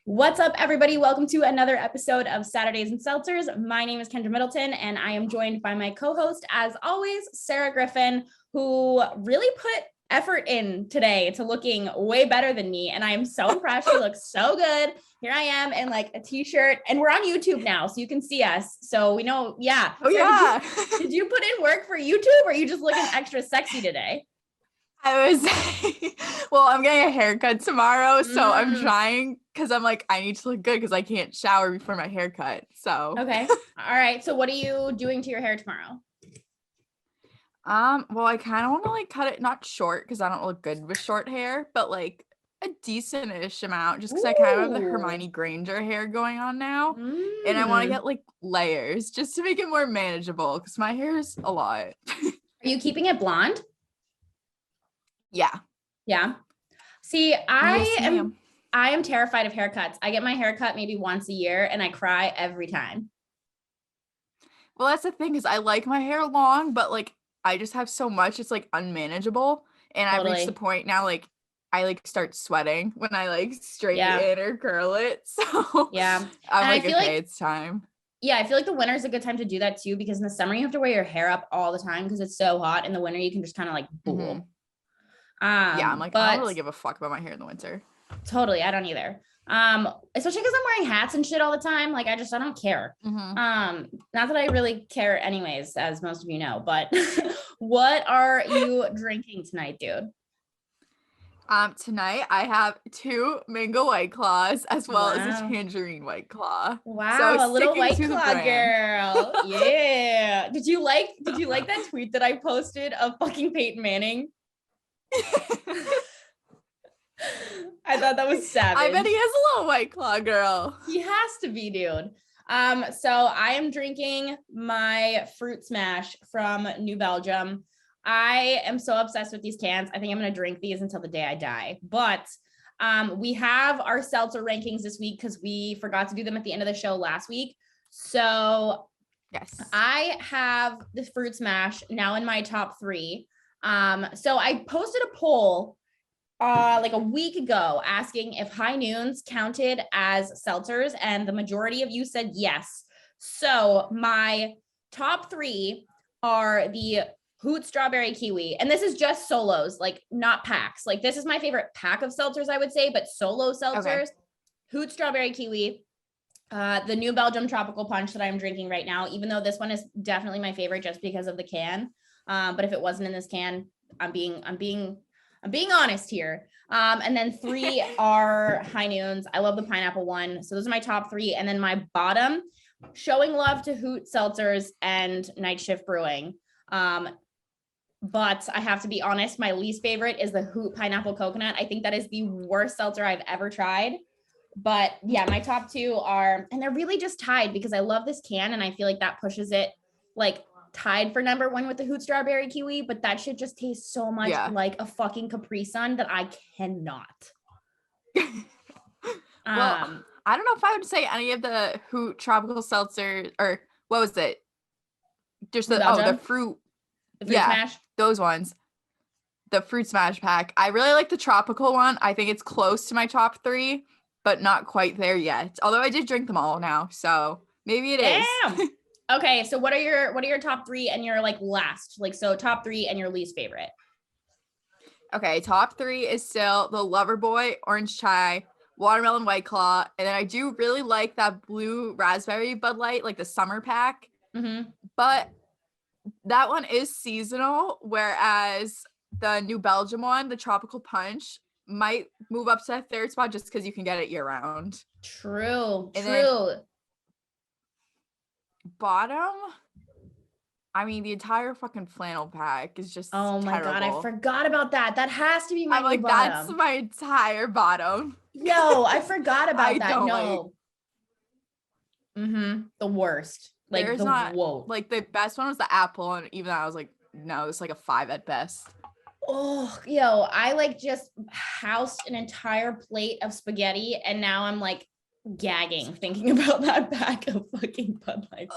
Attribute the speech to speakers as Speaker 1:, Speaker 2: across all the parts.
Speaker 1: What's up, everybody? Welcome to another episode of Saturdays and Seltzers. My name is Kendra Middleton, and I am joined by my co-host, as always, Sarah Griffin, who really put effort in today to looking way better than me. And I am so impressed. She looks so good. Here I am in like a t-shirt, and we're on YouTube now, so you can see us. So we know, yeah.
Speaker 2: Oh,
Speaker 1: Sarah,
Speaker 2: yeah.
Speaker 1: Did you put in work for YouTube, or are you just looking extra sexy today?
Speaker 2: I was, well, I'm getting a haircut tomorrow, so I'm trying because I'm like, I need to look good because I can't shower before my haircut. So
Speaker 1: okay, all right. So what are you doing to your hair tomorrow?
Speaker 2: Well, I kind of want to like cut it not short because I don't look good with short hair, but like a decent-ish amount just because I kind of have the Hermione Granger hair going on now, and I want to get like layers just to make it more manageable because my hair is a lot.
Speaker 1: Are you keeping it blonde?
Speaker 2: Yeah.
Speaker 1: See, I am terrified of haircuts. I get my haircut maybe once a year and I cry every time.
Speaker 2: Well, that's the thing is I like my hair long, but like I just have so much, it's like unmanageable. And I've reached the point now, like I like start sweating when I like straighten or curl it. So
Speaker 1: yeah,
Speaker 2: I'm like, okay, it's time.
Speaker 1: Yeah, I feel like the winter is a good time to do that too, because in the summer you have to wear your hair up all the time because it's so hot. In the winter, you can just kind of like bool.
Speaker 2: Yeah, I'm like, I don't really give a fuck about my hair in the winter.
Speaker 1: Totally, I don't either. Especially because I'm wearing hats and shit all the time. Like I don't care. Not that I really care anyways, as most of you know, but what are you drinking tonight, dude?
Speaker 2: Tonight I have 2 mango White Claws as well as a tangerine White Claw.
Speaker 1: Wow,
Speaker 2: so
Speaker 1: a little White Claw girl. Yeah. Did you like that tweet that I posted of fucking Peyton Manning? I thought that was savage.
Speaker 2: I bet he has a little White Claw girl.
Speaker 1: He has to be, dude. So I am drinking my Fruit Smash from New Belgium. I am so obsessed with these cans. I think I'm going to drink these until the day I die. But we have our Seltzer Rankings this week because we forgot to do them at the end of the show last week. So
Speaker 2: yes,
Speaker 1: I have the Fruit Smash now in my top 3. So I posted a poll like a week ago asking if High Noons counted as seltzers, and the majority of you said yes. So my top 3 are the Hoot Strawberry Kiwi, and this is just solos, like not packs. Like this is my favorite pack of seltzers, I would say, but solo seltzers. Okay. Hoot Strawberry Kiwi, the New Belgium Tropical Punch that I'm drinking right now, even though this one is definitely my favorite just because of the can. But if it wasn't in this can, I'm being honest here. And then 3 are High Noons. I love the pineapple one. So those are my top 3. And then my bottom, showing love to Hoot Seltzers and Night Shift Brewing. But I have to be honest, my least favorite is the Hoot Pineapple Coconut. I think that is the worst seltzer I've ever tried. But yeah, my top 2 are, and they're really just tied because I love this can and I feel like that pushes it like tied for number 1 with the Hoot Strawberry Kiwi, but that shit just tastes so much like a fucking Capri Sun that I cannot.
Speaker 2: Well, I don't know if I would say any of the Hoot Tropical Seltzer, or what was it? Just the fruit. The Fruit Smash? Those ones. The Fruit Smash pack. I really like the tropical one. I think it's close to my top 3, but not quite there yet. Although I did drink them all now, so maybe it is.
Speaker 1: Okay, so what are your top 3 and your like last? Like so top 3 and your least favorite.
Speaker 2: Okay, top 3 is still the Loverboy Orange Chai, Watermelon White Claw, and then I do really like that blue raspberry Bud Light, like the summer pack. But that one is seasonal, whereas the New Belgium one, the Tropical Punch, might move up to that 3rd spot just because you can get it year round.
Speaker 1: True.
Speaker 2: Bottom, I mean, the entire fucking flannel pack is just
Speaker 1: oh my
Speaker 2: terrible.
Speaker 1: God, I forgot about that. That has to be my bottom.
Speaker 2: That's my entire bottom.
Speaker 1: Yo, I forgot about that. No. The worst. Like
Speaker 2: there's like the best one was the apple, and even I was like, no, it's like a 5 at best.
Speaker 1: Oh, yo, I like just housed an entire plate of spaghetti, and now I'm like gagging thinking about that pack of fucking Bud Light.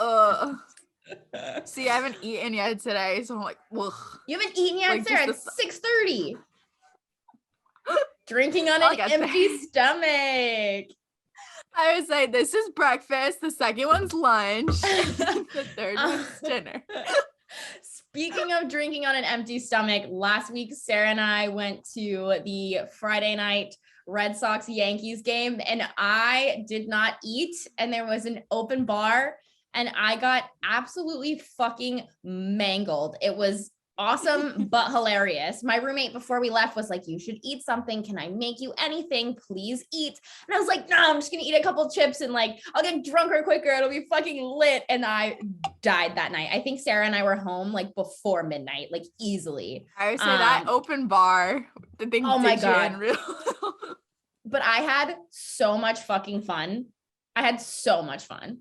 Speaker 2: See, I haven't eaten yet today, so I'm like, ugh.
Speaker 1: You haven't eaten yet, like, Sarah? It's 6:30. Drinking on an empty stomach.
Speaker 2: I would say this is breakfast. The second one's lunch. The third one's dinner.
Speaker 1: Speaking of drinking on an empty stomach, last week, Sarah and I went to the Friday night Red Sox Yankees game, and I did not eat, and there was an open bar, and I got absolutely fucking mangled. It was awesome, but hilarious. My roommate before we left was like, you should eat something. Can I make you anything? Please eat. And I was like, no, I'm just going to eat a couple chips and like, I'll get drunker quicker. It'll be fucking lit. And I died that night. I think Sarah and I were home like before midnight, like easily.
Speaker 2: I would say that open bar, the thing.
Speaker 1: Oh my God. But I had so much fucking fun. I had so much fun.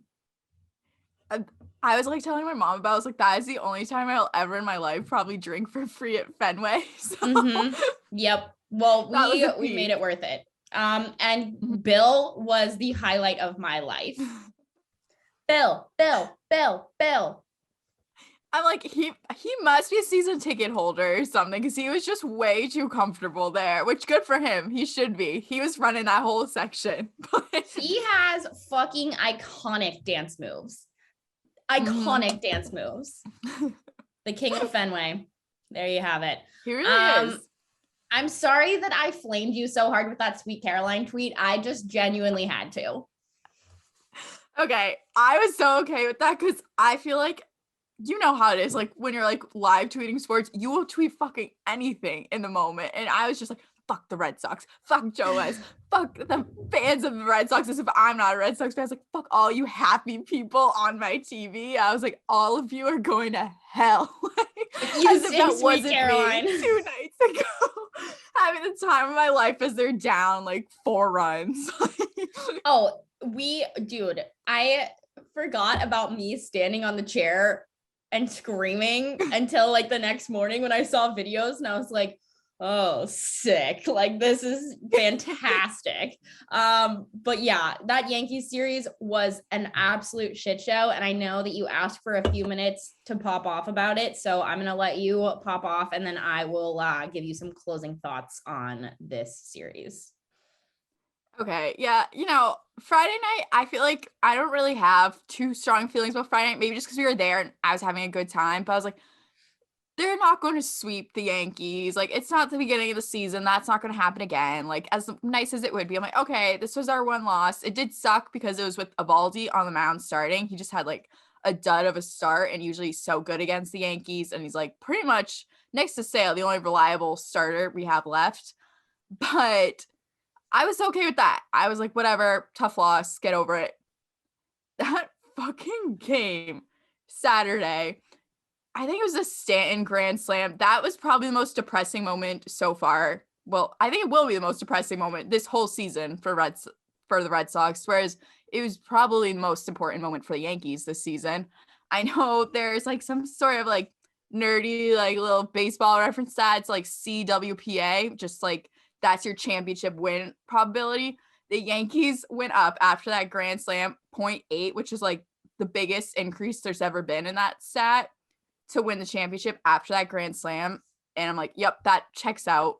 Speaker 2: I was like telling my mom about, I was like, that is the only time I'll ever in my life probably drink for free at Fenway. So.
Speaker 1: Yep. Well, we made it worth it. And Bill was the highlight of my life. Bill.
Speaker 2: I'm like, he must be a season ticket holder or something, because he was just way too comfortable there, which good for him. He should be. He was running that whole section.
Speaker 1: He has fucking iconic dance moves. Dance moves. The king of Fenway. There you have it.
Speaker 2: He really is.
Speaker 1: I'm sorry that I flamed you so hard with that Sweet Caroline tweet. I just genuinely had to.
Speaker 2: Okay. I was so okay with that because I feel like, you know how it is. Like when you're like live tweeting sports, you will tweet fucking anything in the moment. And I was just like, fuck the Red Sox, fuck Joe West, fuck the fans of the Red Sox, as if I'm not a Red Sox fan. I was like, fuck all you happy people on my TV. I was like, all of you are going to hell.
Speaker 1: You sing that wasn't Caroline.
Speaker 2: Me 2 nights ago. Having the time of my life as they're down like 4 runs.
Speaker 1: Dude, I forgot about me standing on the chair and screaming until like the next morning when I saw videos, and I was like, oh, sick. Like, this is fantastic. But yeah, that Yankees series was an absolute shit show. And I know that you asked for a few minutes to pop off about it. So I'm going to let you pop off, and then I will give you some closing thoughts on this series.
Speaker 2: Okay. Yeah. You know, Friday night, I feel like I don't really have too strong feelings about Friday night, maybe just because we were there and I was having a good time. But I was like, they're not going to sweep the Yankees. Like, it's not the beginning of the season. That's not going to happen again. Like, as nice as it would be, I'm like, okay, this was our one loss. It did suck because it was with Eovaldi on the mound starting. He just had like a dud of a start, and usually he's so good against the Yankees. And he's like pretty much next to Sale, the only reliable starter we have left. But I was okay with that. I was like, whatever, tough loss, get over it. That fucking game Saturday, I think it was a Stanton grand slam. That was probably the most depressing moment so far. Well, I think it will be the most depressing moment this whole season for the Red Sox, whereas it was probably the most important moment for the Yankees this season. I know there's like some sort of like nerdy, like little baseball reference stats, like CWPA, just like that's your championship win probability. The Yankees went up after that grand slam 0.8, which is like the biggest increase there's ever been in that stat, to win the championship after that grand slam. And I'm like, yep, that checks out.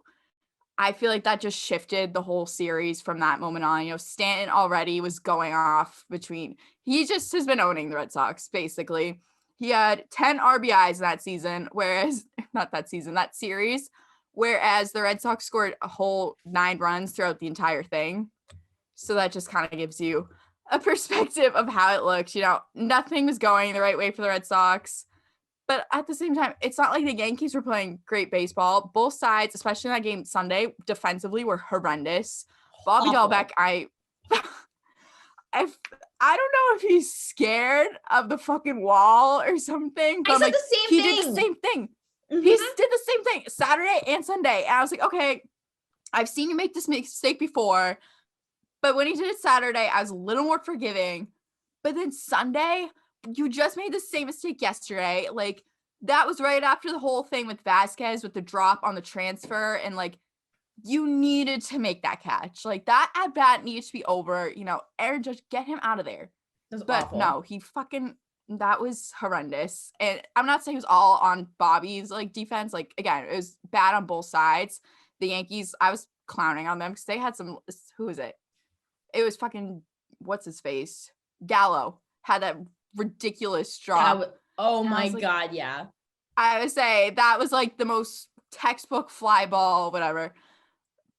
Speaker 2: I feel like that just shifted the whole series from that moment on. You know, Stanton already was going off he just has been owning the Red Sox, basically. He had 10 RBIs that season, that series, whereas the Red Sox scored a whole 9 runs throughout the entire thing. So that just kind of gives you a perspective of how it looks. You know, nothing was going the right way for the Red Sox. But at the same time, it's not like the Yankees were playing great baseball. Both sides, especially in that game Sunday, defensively were horrendous. Bobby Dahlbeck, I don't know if he's scared of the fucking wall or something. But
Speaker 1: I said the same thing.
Speaker 2: He did the same thing. Mm-hmm. He did the same thing Saturday and Sunday. And I was like, okay, I've seen you make this mistake before. But when he did it Saturday, I was a little more forgiving. But then Sunday, you just made the same mistake yesterday. Like, that was right after the whole thing with Vasquez, with the drop on the transfer. And like, you needed to make that catch. Like, that at bat needs to be over. You know, Aaron Judge, get him out of there. But awful. No, that was horrendous. And I'm not saying it was all on Bobby's like defense. Like, again, it was bad on both sides. The Yankees, I was clowning on them because they had who was it? It was fucking what's his face? Gallo had that ridiculous drop.
Speaker 1: Oh my God, yeah.
Speaker 2: I would say that was like the most textbook fly ball, whatever.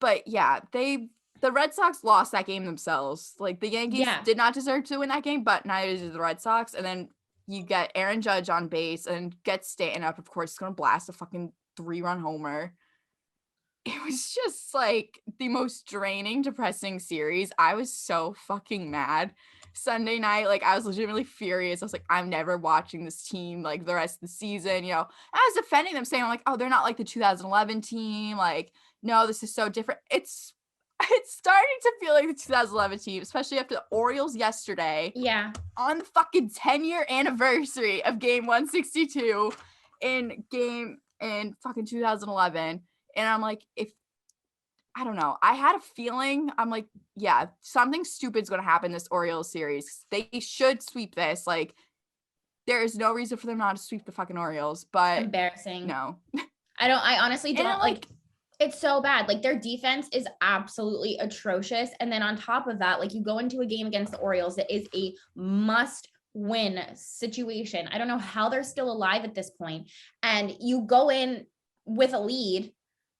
Speaker 2: But yeah, the Red Sox lost that game themselves. Like the Yankees did not deserve to win that game, but neither did the Red Sox. And then you get Aaron Judge on base and get Stanton up. Of course, he's going to blast a fucking 3-run homer. It was just like the most draining, depressing series. I was so fucking mad Sunday night. Like I was legitimately furious. I was like, I'm never watching this team like the rest of the season. You know, I was defending them, saying like, oh, they're not like the 2011 team. Like, no, this is so different. It's starting to feel like the 2011 team, especially after the Orioles yesterday.
Speaker 1: Yeah.
Speaker 2: On the fucking 10-year anniversary of game 162 in fucking 2011. And I'm like, I don't know. I had a feeling, I'm like, yeah, something stupid's going to happen this Orioles series. They should sweep this. Like, there is no reason for them not to sweep the fucking Orioles, but
Speaker 1: embarrassing.
Speaker 2: No.
Speaker 1: I honestly don't like it's so bad. Like their defense is absolutely atrocious. And then on top of that, like you go into a game against the Orioles that is a must-win situation. I don't know how they're still alive at this point. And you go in with a lead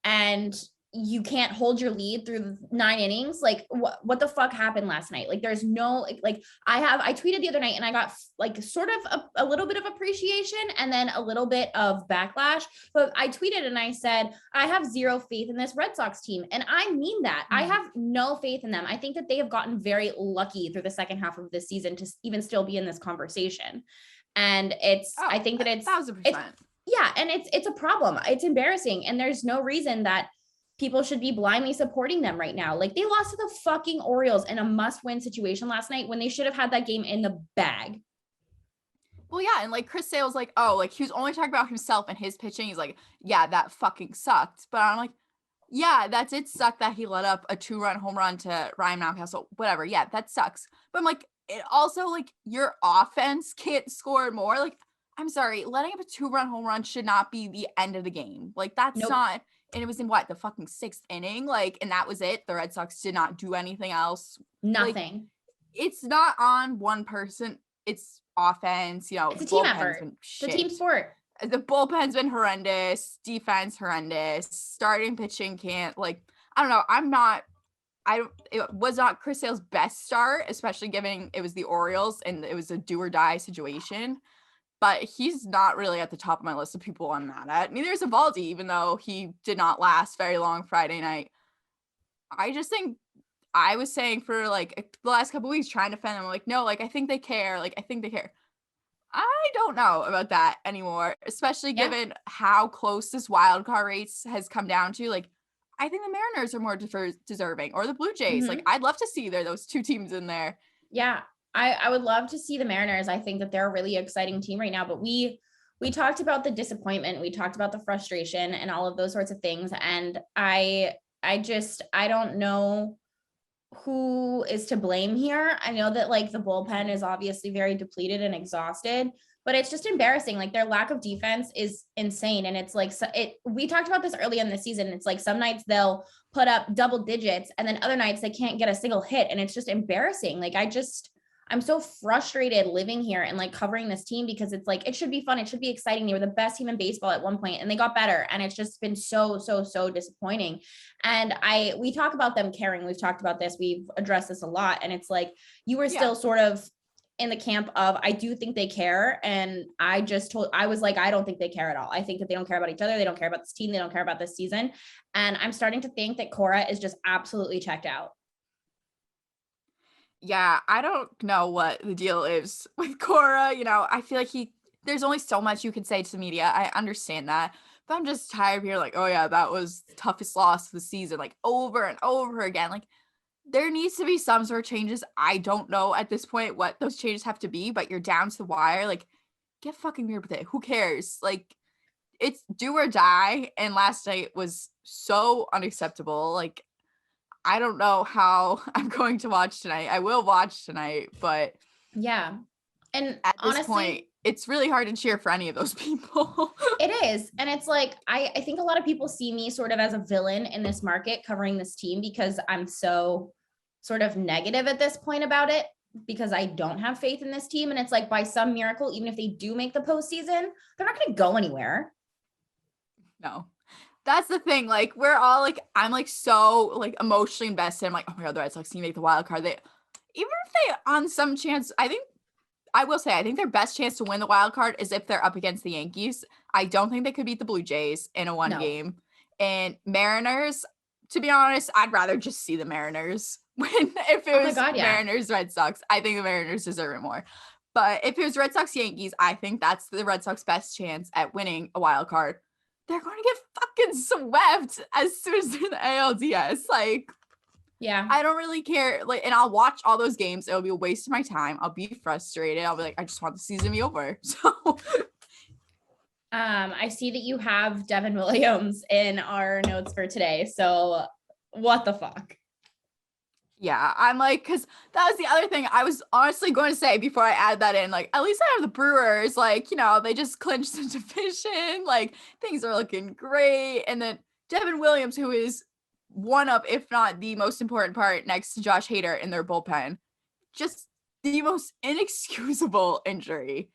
Speaker 1: and you can't hold your lead through 9 innings. Like what the fuck happened last night? Like there's no, like I tweeted the other night and I got like sort of a little bit of appreciation and then a little bit of backlash, but I tweeted and I said, I have zero faith in this Red Sox team. And I mean that. I have no faith in them. I think that they have gotten very lucky through the second half of this season to even still be in this conversation. And I think that it's
Speaker 2: 1,000%.
Speaker 1: Yeah. And it's a problem. It's embarrassing. And there's no reason that people should be blindly supporting them right now. Like they lost to the fucking Orioles in a must-win situation last night when they should have had that game in the bag.
Speaker 2: Well, yeah, and like Chris Sale's like, oh, like he was only talking about himself and his pitching. He's like, yeah, that fucking sucked. But I'm like, yeah, that did suck that he let up a 2-run home run to Ryan Mountcastle. Whatever, yeah, that sucks. But I'm like, it also like your offense can't score more. Like, I'm sorry, letting up a 2-run home run should not be the end of the game. Like that's not. And it was in the fucking 6th inning, like, and that was it. The Red Sox did not do anything else.
Speaker 1: Nothing.
Speaker 2: Like, it's not on one person. It's offense, you know.
Speaker 1: It's a team effort. It's a team sport.
Speaker 2: The bullpen's been horrendous. Defense horrendous. Starting pitching can't, like, I don't know. It was not Chris Sale's best start, especially given it was the Orioles and it was a do or die situation. But he's not really at the top of my list of people I'm mad at. Neither is Evaldi, even though he did not last very long Friday night. I just think I was saying for like the last couple of weeks trying to defend them, like, no, like I think they care. Like I think they care. I don't know about that anymore, especially given how close this wild card race has come down to. Like, I think the Mariners are more deserving, or the Blue Jays. Like, I'd love to see those two teams in there.
Speaker 1: Yeah. I would love to see the Mariners. I think that they're a really exciting team right now, but we talked about the disappointment. We talked about the frustration and all of those sorts of things. And I don't know who is to blame here. I know that like the bullpen is obviously very depleted and exhausted, but it's just embarrassing. Like their lack of defense is insane. And it's like, we talked about this early in the season. It's like some nights they'll put up double digits and then other nights they can't get a single hit. And it's just embarrassing. Like I'm so frustrated living here and like covering this team because it's like, it should be fun. It should be exciting. They were the best team in baseball at one point and they got better. And it's just been so disappointing. And we talk about them caring. We've talked about this. We've addressed this a lot. And it's like, you were still sort of in the camp of, I do think they care. And I was like, I don't think they care at all. I think that they don't care about each other. They don't care about this team. They don't care about this season. And I'm starting to think that Cora is just absolutely checked out.
Speaker 2: Yeah, I don't know what the deal is with Cora. You know, I feel like there's only so much you can say to the media. I understand that. But I'm just tired of hearing like, oh yeah, that was the toughest loss of the season, like over and over again. Like there needs to be some sort of changes. I don't know at this point what those changes have to be, but you're down to the wire. Like, get fucking weird with it. Who cares? Like, it's do or die. And last night was so unacceptable. Like, I don't know how I'm going to watch tonight. I will watch tonight, but
Speaker 1: yeah. And
Speaker 2: at
Speaker 1: honestly,
Speaker 2: this point, it's really hard to cheer for any of those people.
Speaker 1: It is. And it's like, I think a lot of people see me sort of as a villain in this market covering this team because I'm so sort of negative at this point about it because I don't have faith in this team. And it's like by some miracle, even if they do make the postseason, they're not going to go anywhere.
Speaker 2: No. That's the thing. Like, we're all like, I'm like so like emotionally invested. I'm like, oh my God, the Red Sox can make the wild card. Even if they on some chance, I think their best chance to win the wild card is if they're up against the Yankees. I don't think they could beat the Blue Jays in a one game. And Mariners, to be honest, I'd rather just see the Mariners if it was Mariners, Red Sox. I think the Mariners deserve it more. But if it was Red Sox, Yankees, I think that's the Red Sox best chance at winning a wild card. They're going to get fucking swept as soon as they're in the ALDS. Like, yeah, I don't really care. Like, and I'll watch all those games. It'll be a waste of my time. I'll be frustrated. I'll be like, I just want the season to be over. So,
Speaker 1: I see that you have Devin Williams in our notes for today. So, what the fuck?
Speaker 2: Yeah, I'm like, because that was the other thing I was honestly going to say before I add that in. Like, at least I have the Brewers. Like, you know, they just clinched the division. Like, things are looking great. And then Devin Williams, who is one of, if not the most important part next to Josh Hader in their bullpen, just the most inexcusable injury.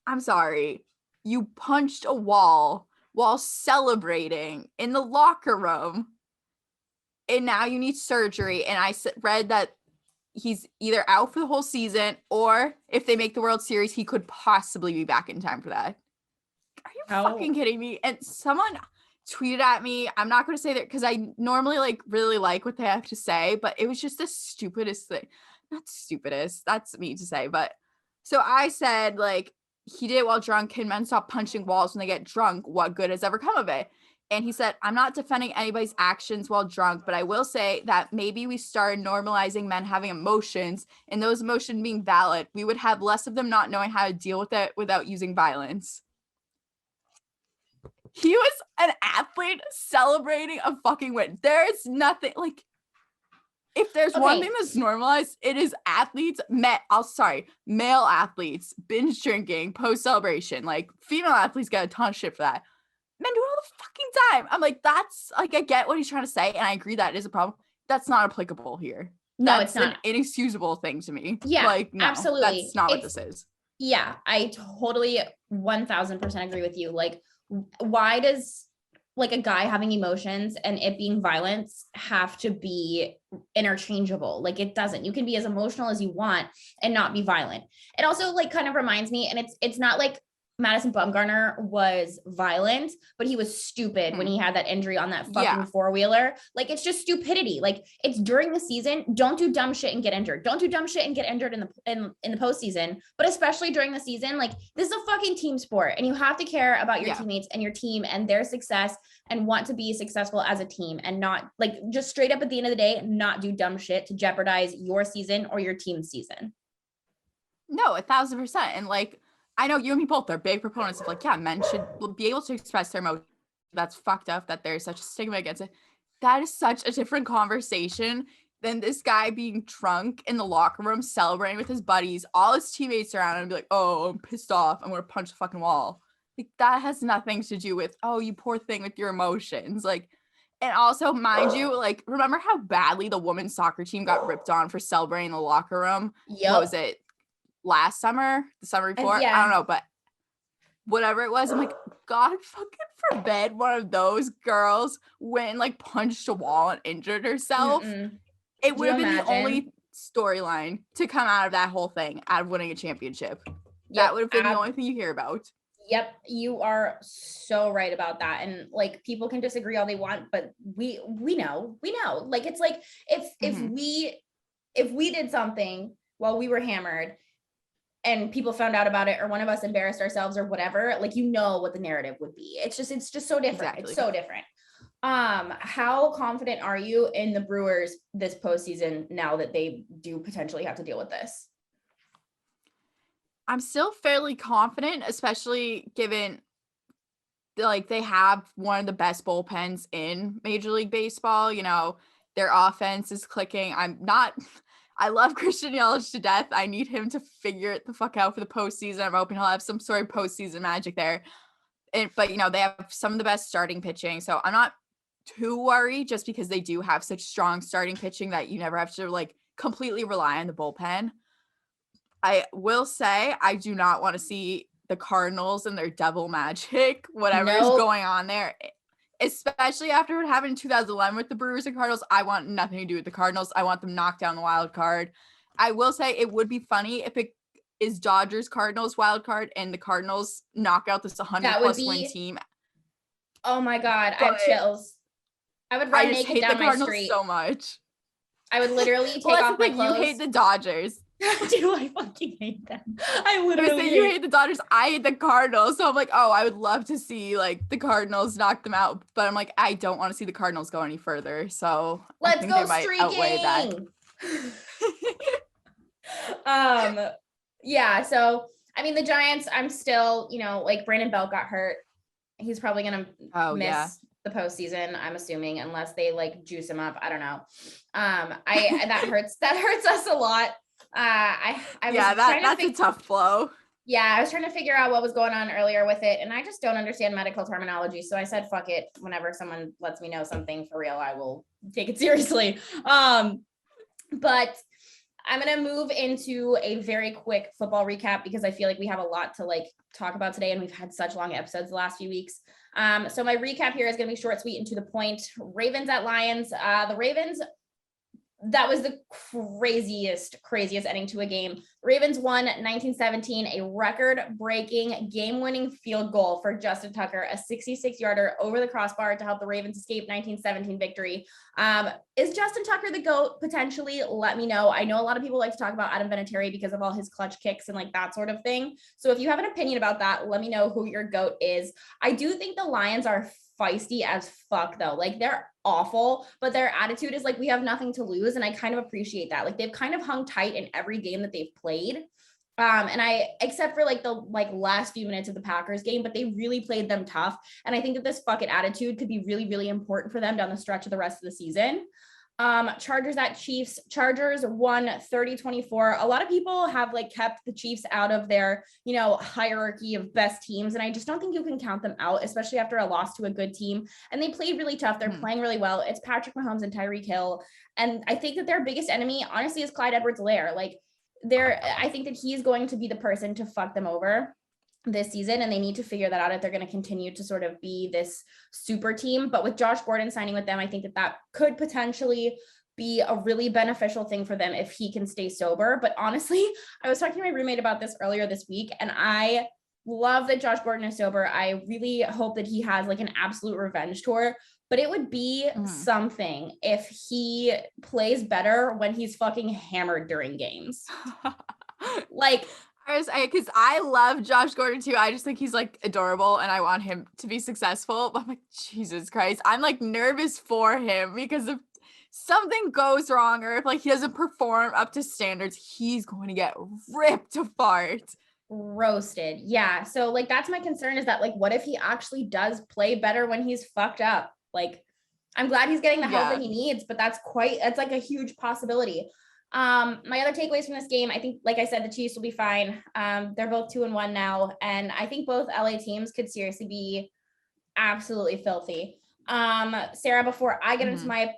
Speaker 2: I'm sorry. You punched a wall while celebrating in the locker room. And now you need surgery. And I read that he's either out for the whole season, or if they make the World Series, he could possibly be back in time for that. Are you fucking kidding me? And someone tweeted at me. I'm not going to say that because I normally like really like what they have to say, but it was just the stupidest thing. Not stupidest. That's me to say. But so I said, like, he did it while drunk. Can men stop punching walls when they get drunk? What good has ever come of it? And he said, I'm not defending anybody's actions while drunk, but I will say that maybe we started normalizing men having emotions, and those emotions being valid. We would have less of them not knowing how to deal with it without using violence. He was an athlete celebrating a fucking win. There's nothing, like, if there's one thing that's normalized, it is male athletes binge drinking post-celebration. Like, female athletes get a ton of shit for that. Men do it all the fucking time. I'm like, that's like, I get what he's trying to say, and I agree that is a problem. That's not applicable here.
Speaker 1: No,
Speaker 2: that's
Speaker 1: it's not
Speaker 2: an inexcusable thing to me.
Speaker 1: Yeah,
Speaker 2: like, no,
Speaker 1: absolutely.
Speaker 2: That's not what this is.
Speaker 1: Yeah, I totally 1000% agree with you. Like, why does like a guy having emotions and it being violence have to be interchangeable? Like, it doesn't. You can be as emotional as you want and not be violent. It also like kind of reminds me, and it's not like Madison Bumgarner was violent, but he was stupid when he had that injury on that fucking four-wheeler. Like, it's just stupidity. Like, it's during the season. Don't do dumb shit and get injured. Don't do dumb shit and get injured in the postseason, but especially during the season. Like, this is a fucking team sport, and you have to care about your teammates and your team and their success and want to be successful as a team, and not like just straight up at the end of the day, not do dumb shit to jeopardize your season or your team's season.
Speaker 2: No, 1,000%. And like, I know you and me both are big proponents of like, yeah, men should be able to express their emotions. That's fucked up that there's such a stigma against it. That is such a different conversation than this guy being drunk in the locker room, celebrating with his buddies, all his teammates around him, and be like, oh, I'm pissed off. I'm going to punch the fucking wall. Like, that has nothing to do with, oh, you poor thing with your emotions. Like, and also, mind you, like, remember how badly the women's soccer team got ripped on for celebrating in the locker room? Yep. What was it? Last summer, the summer before, I don't know, but whatever it was, I'm like, God fucking forbid one of those girls went and like punched a wall and injured herself. It would have been the only storyline to come out of that whole thing, out of winning a championship. That would have been the only thing you hear about.
Speaker 1: Yep, you are so right about that. And like, people can disagree all they want, but we know. Like, it's like if we did something while we were hammered and people found out about it, or one of us embarrassed ourselves or whatever, like, you know what the narrative would be. It's just so different. Exactly. It's so different. How confident are you in the Brewers this postseason now that they do potentially have to deal with this?
Speaker 2: I'm still fairly confident, especially given like they have one of the best bullpens in Major League Baseball. You know, their offense is clicking. I love Christian Yelich to death. I need him to figure it the fuck out for the postseason. I'm hoping he'll have some sort of postseason magic there. But, you know, they have some of the best starting pitching. So I'm not too worried just because they do have such strong starting pitching that you never have to like completely rely on the bullpen. I will say I do not want to see the Cardinals and their devil magic, whatever is going on there, especially after what happened in 2011 with the Brewers and Cardinals. I want nothing to do with the Cardinals. I want them knocked down the wild card. I will say it would be funny if it is Dodgers Cardinals wild card and the Cardinals knock out this 100+ win team.
Speaker 1: Oh my God, I have chills. I would run naked down my street
Speaker 2: so much.
Speaker 1: I would literally take off my clothes.
Speaker 2: You hate the Dodgers.
Speaker 1: Do I fucking hate them? I literally
Speaker 2: you hate the Dodgers. I hate the Cardinals. So I'm like, oh, I would love to see like the Cardinals knock them out. But I'm like, I don't want to see the Cardinals go any further. So
Speaker 1: let's go streaking. Yeah. So I mean, the Giants, I'm still, like Brandon Belt got hurt. He's probably gonna miss the postseason, I'm assuming, unless they like juice him up. I don't know. That hurts. That hurts us a lot. That's a tough blow. Yeah, I was trying to figure out what was going on earlier with it, and I just don't understand medical terminology. So I said, fuck it. Whenever someone lets me know something for real, I will take it seriously. But I'm going to move into a very quick football recap because I feel like we have a lot to like talk about today, and we've had such long episodes the last few weeks. So my recap here is going to be short, sweet, and to the point. Ravens at Lions. The Ravens, that was the craziest ending to a game. Ravens won 19-17, a record-breaking game-winning field goal for Justin Tucker, a 66-yarder over the crossbar to help the Ravens escape 19-17 victory. Is Justin Tucker the GOAT? Potentially, let me know. I know a lot of people like to talk about Adam Vinatieri because of all his clutch kicks and like that sort of thing. So if you have an opinion about that, let me know who your GOAT is. I do think the Lions are feisty as fuck though. Like they're awful, but their attitude is like, we have nothing to lose. And I kind of appreciate that. Like they've kind of hung tight in every game that they've played. Except for like the last few minutes of the Packers game, but they really played them tough. And I think that this fuck it attitude could be really, really important for them down the stretch of the rest of the season. Chargers at Chiefs. Chargers won 30-24. A lot of people have like kept the Chiefs out of their, hierarchy of best teams. And I just don't think you can count them out, especially after a loss to a good team. And they played really tough. They're playing really well. It's Patrick Mahomes and Tyreek Hill. And I think that their biggest enemy, honestly, is Clyde Edwards-Helaire. I think that he's going to be the person to fuck them over this season, and they need to figure that out if they're going to continue to sort of be this super team. But with Josh Gordon signing with them, I think that could potentially be a really beneficial thing for them if he can stay sober. But honestly, I was talking to my roommate about this earlier this week, and I love that Josh Gordon is sober. I really hope that he has like an absolute revenge tour, but it would be something if he plays better when he's fucking hammered during games.
Speaker 2: Because I love Josh Gordon too. I just think he's like adorable and I want him to be successful. But I'm like, Jesus Christ. I'm like nervous for him because if something goes wrong or if like he doesn't perform up to standards, he's going to get ripped apart.
Speaker 1: Roasted. Yeah. So like that's my concern is that like what if he actually does play better when he's fucked up? Like I'm glad he's getting the help that he needs, but that's like a huge possibility. My other takeaways from this game, I think, like I said, the Chiefs will be fine. They're both 2-1 now. And I think both LA teams could seriously be absolutely filthy. Sarah, before I get into my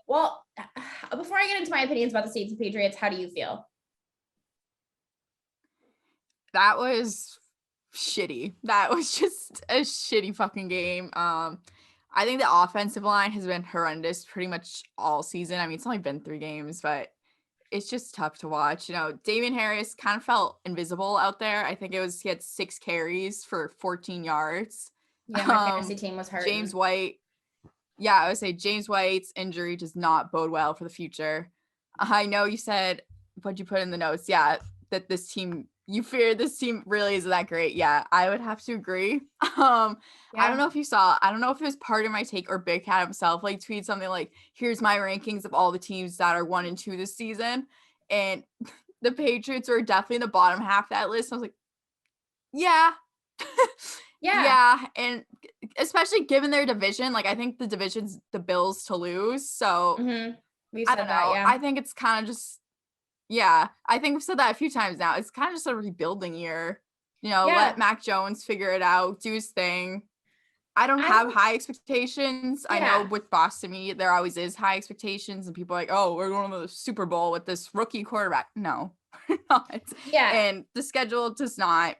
Speaker 1: opinions about the Saints and Patriots, how do you feel?
Speaker 2: That was shitty. That was just a shitty fucking game. I think the offensive line has been horrendous pretty much all season. I mean, it's only been 3 games, but it's just tough to watch. Damian Harris kind of felt invisible out there. I think he had 6 carries for 14 yards.
Speaker 1: Yeah, my fantasy team was hurt.
Speaker 2: James White. Yeah, I would say James White's injury does not bode well for the future. I know you said, what'd you put in the notes? Yeah, that you fear this team really isn't that great. Yeah, I would have to agree. I don't know if you saw, I don't know if it was part of my take or Big Cat himself, like tweet something like, here's my rankings of all the teams that are 1 and 2 this season. And the Patriots were definitely in the bottom half of that list. I was like, yeah. Yeah. And especially given their division, like I think the division's the Bills to lose. So I don't know. I think it's kind of just, I think we've said that a few times now. It's kind of just a rebuilding year. Let Mac Jones figure it out, do his thing. I don't have high expectations.
Speaker 1: Yeah.
Speaker 2: I know with Boston media, there always is high expectations, and people are like, oh, we're going to the Super Bowl with this rookie quarterback. No, we're not.
Speaker 1: Yeah.
Speaker 2: And the schedule does not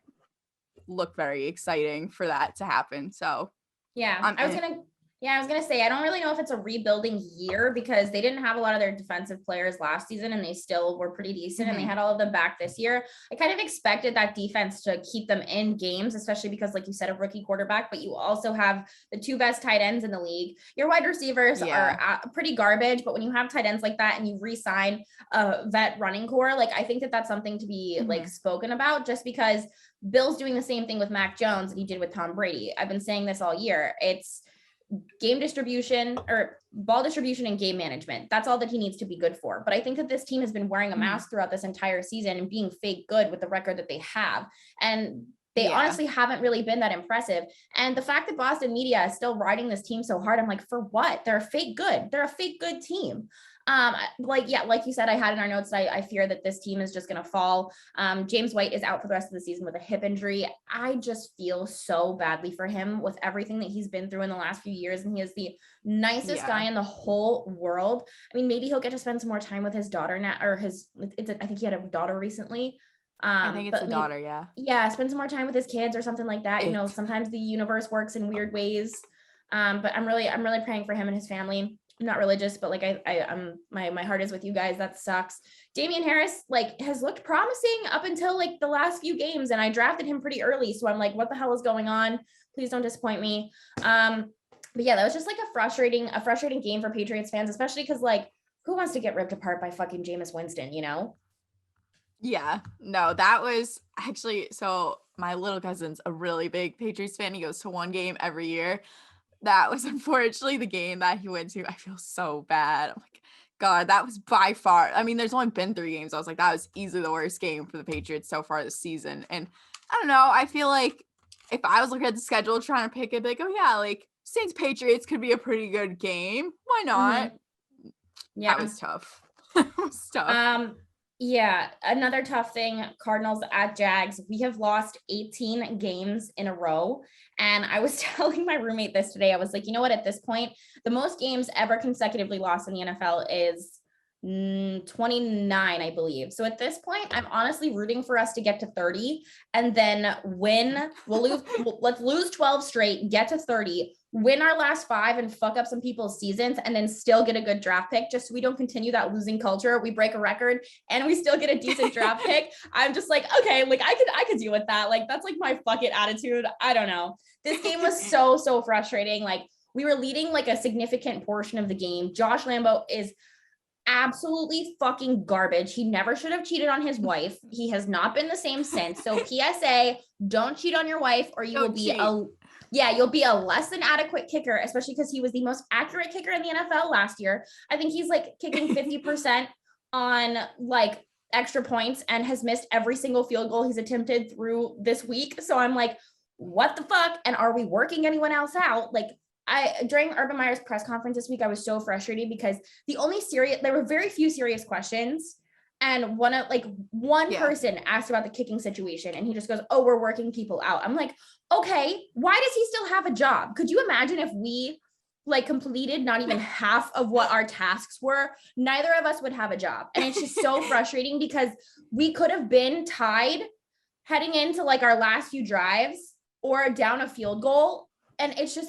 Speaker 2: look very exciting for that to happen. So
Speaker 1: yeah, I was gonna say, I don't really know if it's a rebuilding year because they didn't have a lot of their defensive players last season and they still were pretty decent and they had all of them back this year. I kind of expected that defense to keep them in games, especially because, like you said, a rookie quarterback, but you also have the 2 best tight ends in the league. Your wide receivers are pretty garbage, but when you have tight ends like that and you re-sign a vet running core, like I think that that's something to be like spoken about, just because Bill's doing the same thing with Mac Jones that he did with Tom Brady. I've been saying this all year. It's game distribution or ball distribution and game management. That's all that he needs to be good for. But I think that this team has been wearing a mask throughout this entire season and being fake good with the record that they have. And they honestly haven't really been that impressive. And the fact that Boston media is still riding this team so hard, I'm like, for what? They're fake good. They're a fake good team. Like you said, I had in our notes that I fear that this team is just going to fall. James White is out for the rest of the season with a hip injury. I just feel so badly for him with everything that he's been through in the last few years. And he is the nicest guy in the whole world. I mean, maybe he'll get to spend some more time with his daughter now, or I think he had a daughter recently.
Speaker 2: I think it's a daughter.
Speaker 1: Yeah. Spend some more time with his kids or something like that. You know, sometimes the universe works in weird ways. But I'm really praying for him and his family. I'm not religious, but like my heart is with you guys. That sucks. Damian Harris like has looked promising up until like the last few games, and I drafted him pretty early. So I'm like, what the hell is going on? Please don't disappoint me. But yeah, that was just like a frustrating game for Patriots fans, especially because like who wants to get ripped apart by fucking Jameis Winston, you know?
Speaker 2: Yeah, no, that was actually, so my little cousin's a really big Patriots fan. He goes to one game every year. That was unfortunately the game that he went to. I feel so bad. I'm like, God, that was by far, I mean, there's only been 3 games. I was like, that was easily the worst game for the Patriots so far this season. And I don't know, I feel like if I was looking at the schedule trying to pick it, like, oh yeah, like Saints Patriots could be a pretty good game. Why not?
Speaker 1: Yeah.
Speaker 2: That was tough. It was tough.
Speaker 1: Yeah, another tough thing, Cardinals at Jags. We have lost 18 games in a row. And I was telling my roommate this today. I was like, you know what, at this point, the most games ever consecutively lost in the NFL is 29, I believe. So at this point, I'm honestly rooting for us to get to 30 and then win. Let's lose 12 straight, get to 30, win our last 5 and fuck up some people's seasons and then still get a good draft pick just so we don't continue that losing culture. We break a record and we still get a decent draft pick. I'm just like, okay, like I could deal with that. Like, that's like my fuck it attitude. I don't know. This game was so frustrating. Like we were leading like a significant portion of the game. Josh Lambo is absolutely fucking garbage. He never should have cheated on his wife. He has not been the same since. So PSA, don't cheat on your wife or you will be you'll be a less than adequate kicker, especially because he was the most accurate kicker in the NFL last year. I think he's like kicking 50% on like extra points and has missed every single field goal he's attempted through this week. So I'm like, what the fuck? And are we working anyone else out? Like during Urban Meyer's press conference this week, I was so frustrated because there were very few serious questions. And one person asked about the kicking situation and he just goes, oh, we're working people out. I'm like, okay, why does he still have a job? Could you imagine if we like completed not even half of what our tasks were? Neither of us would have a job. And it's just so frustrating because we could have been tied heading into like our last few drives or down a field goal. And it's the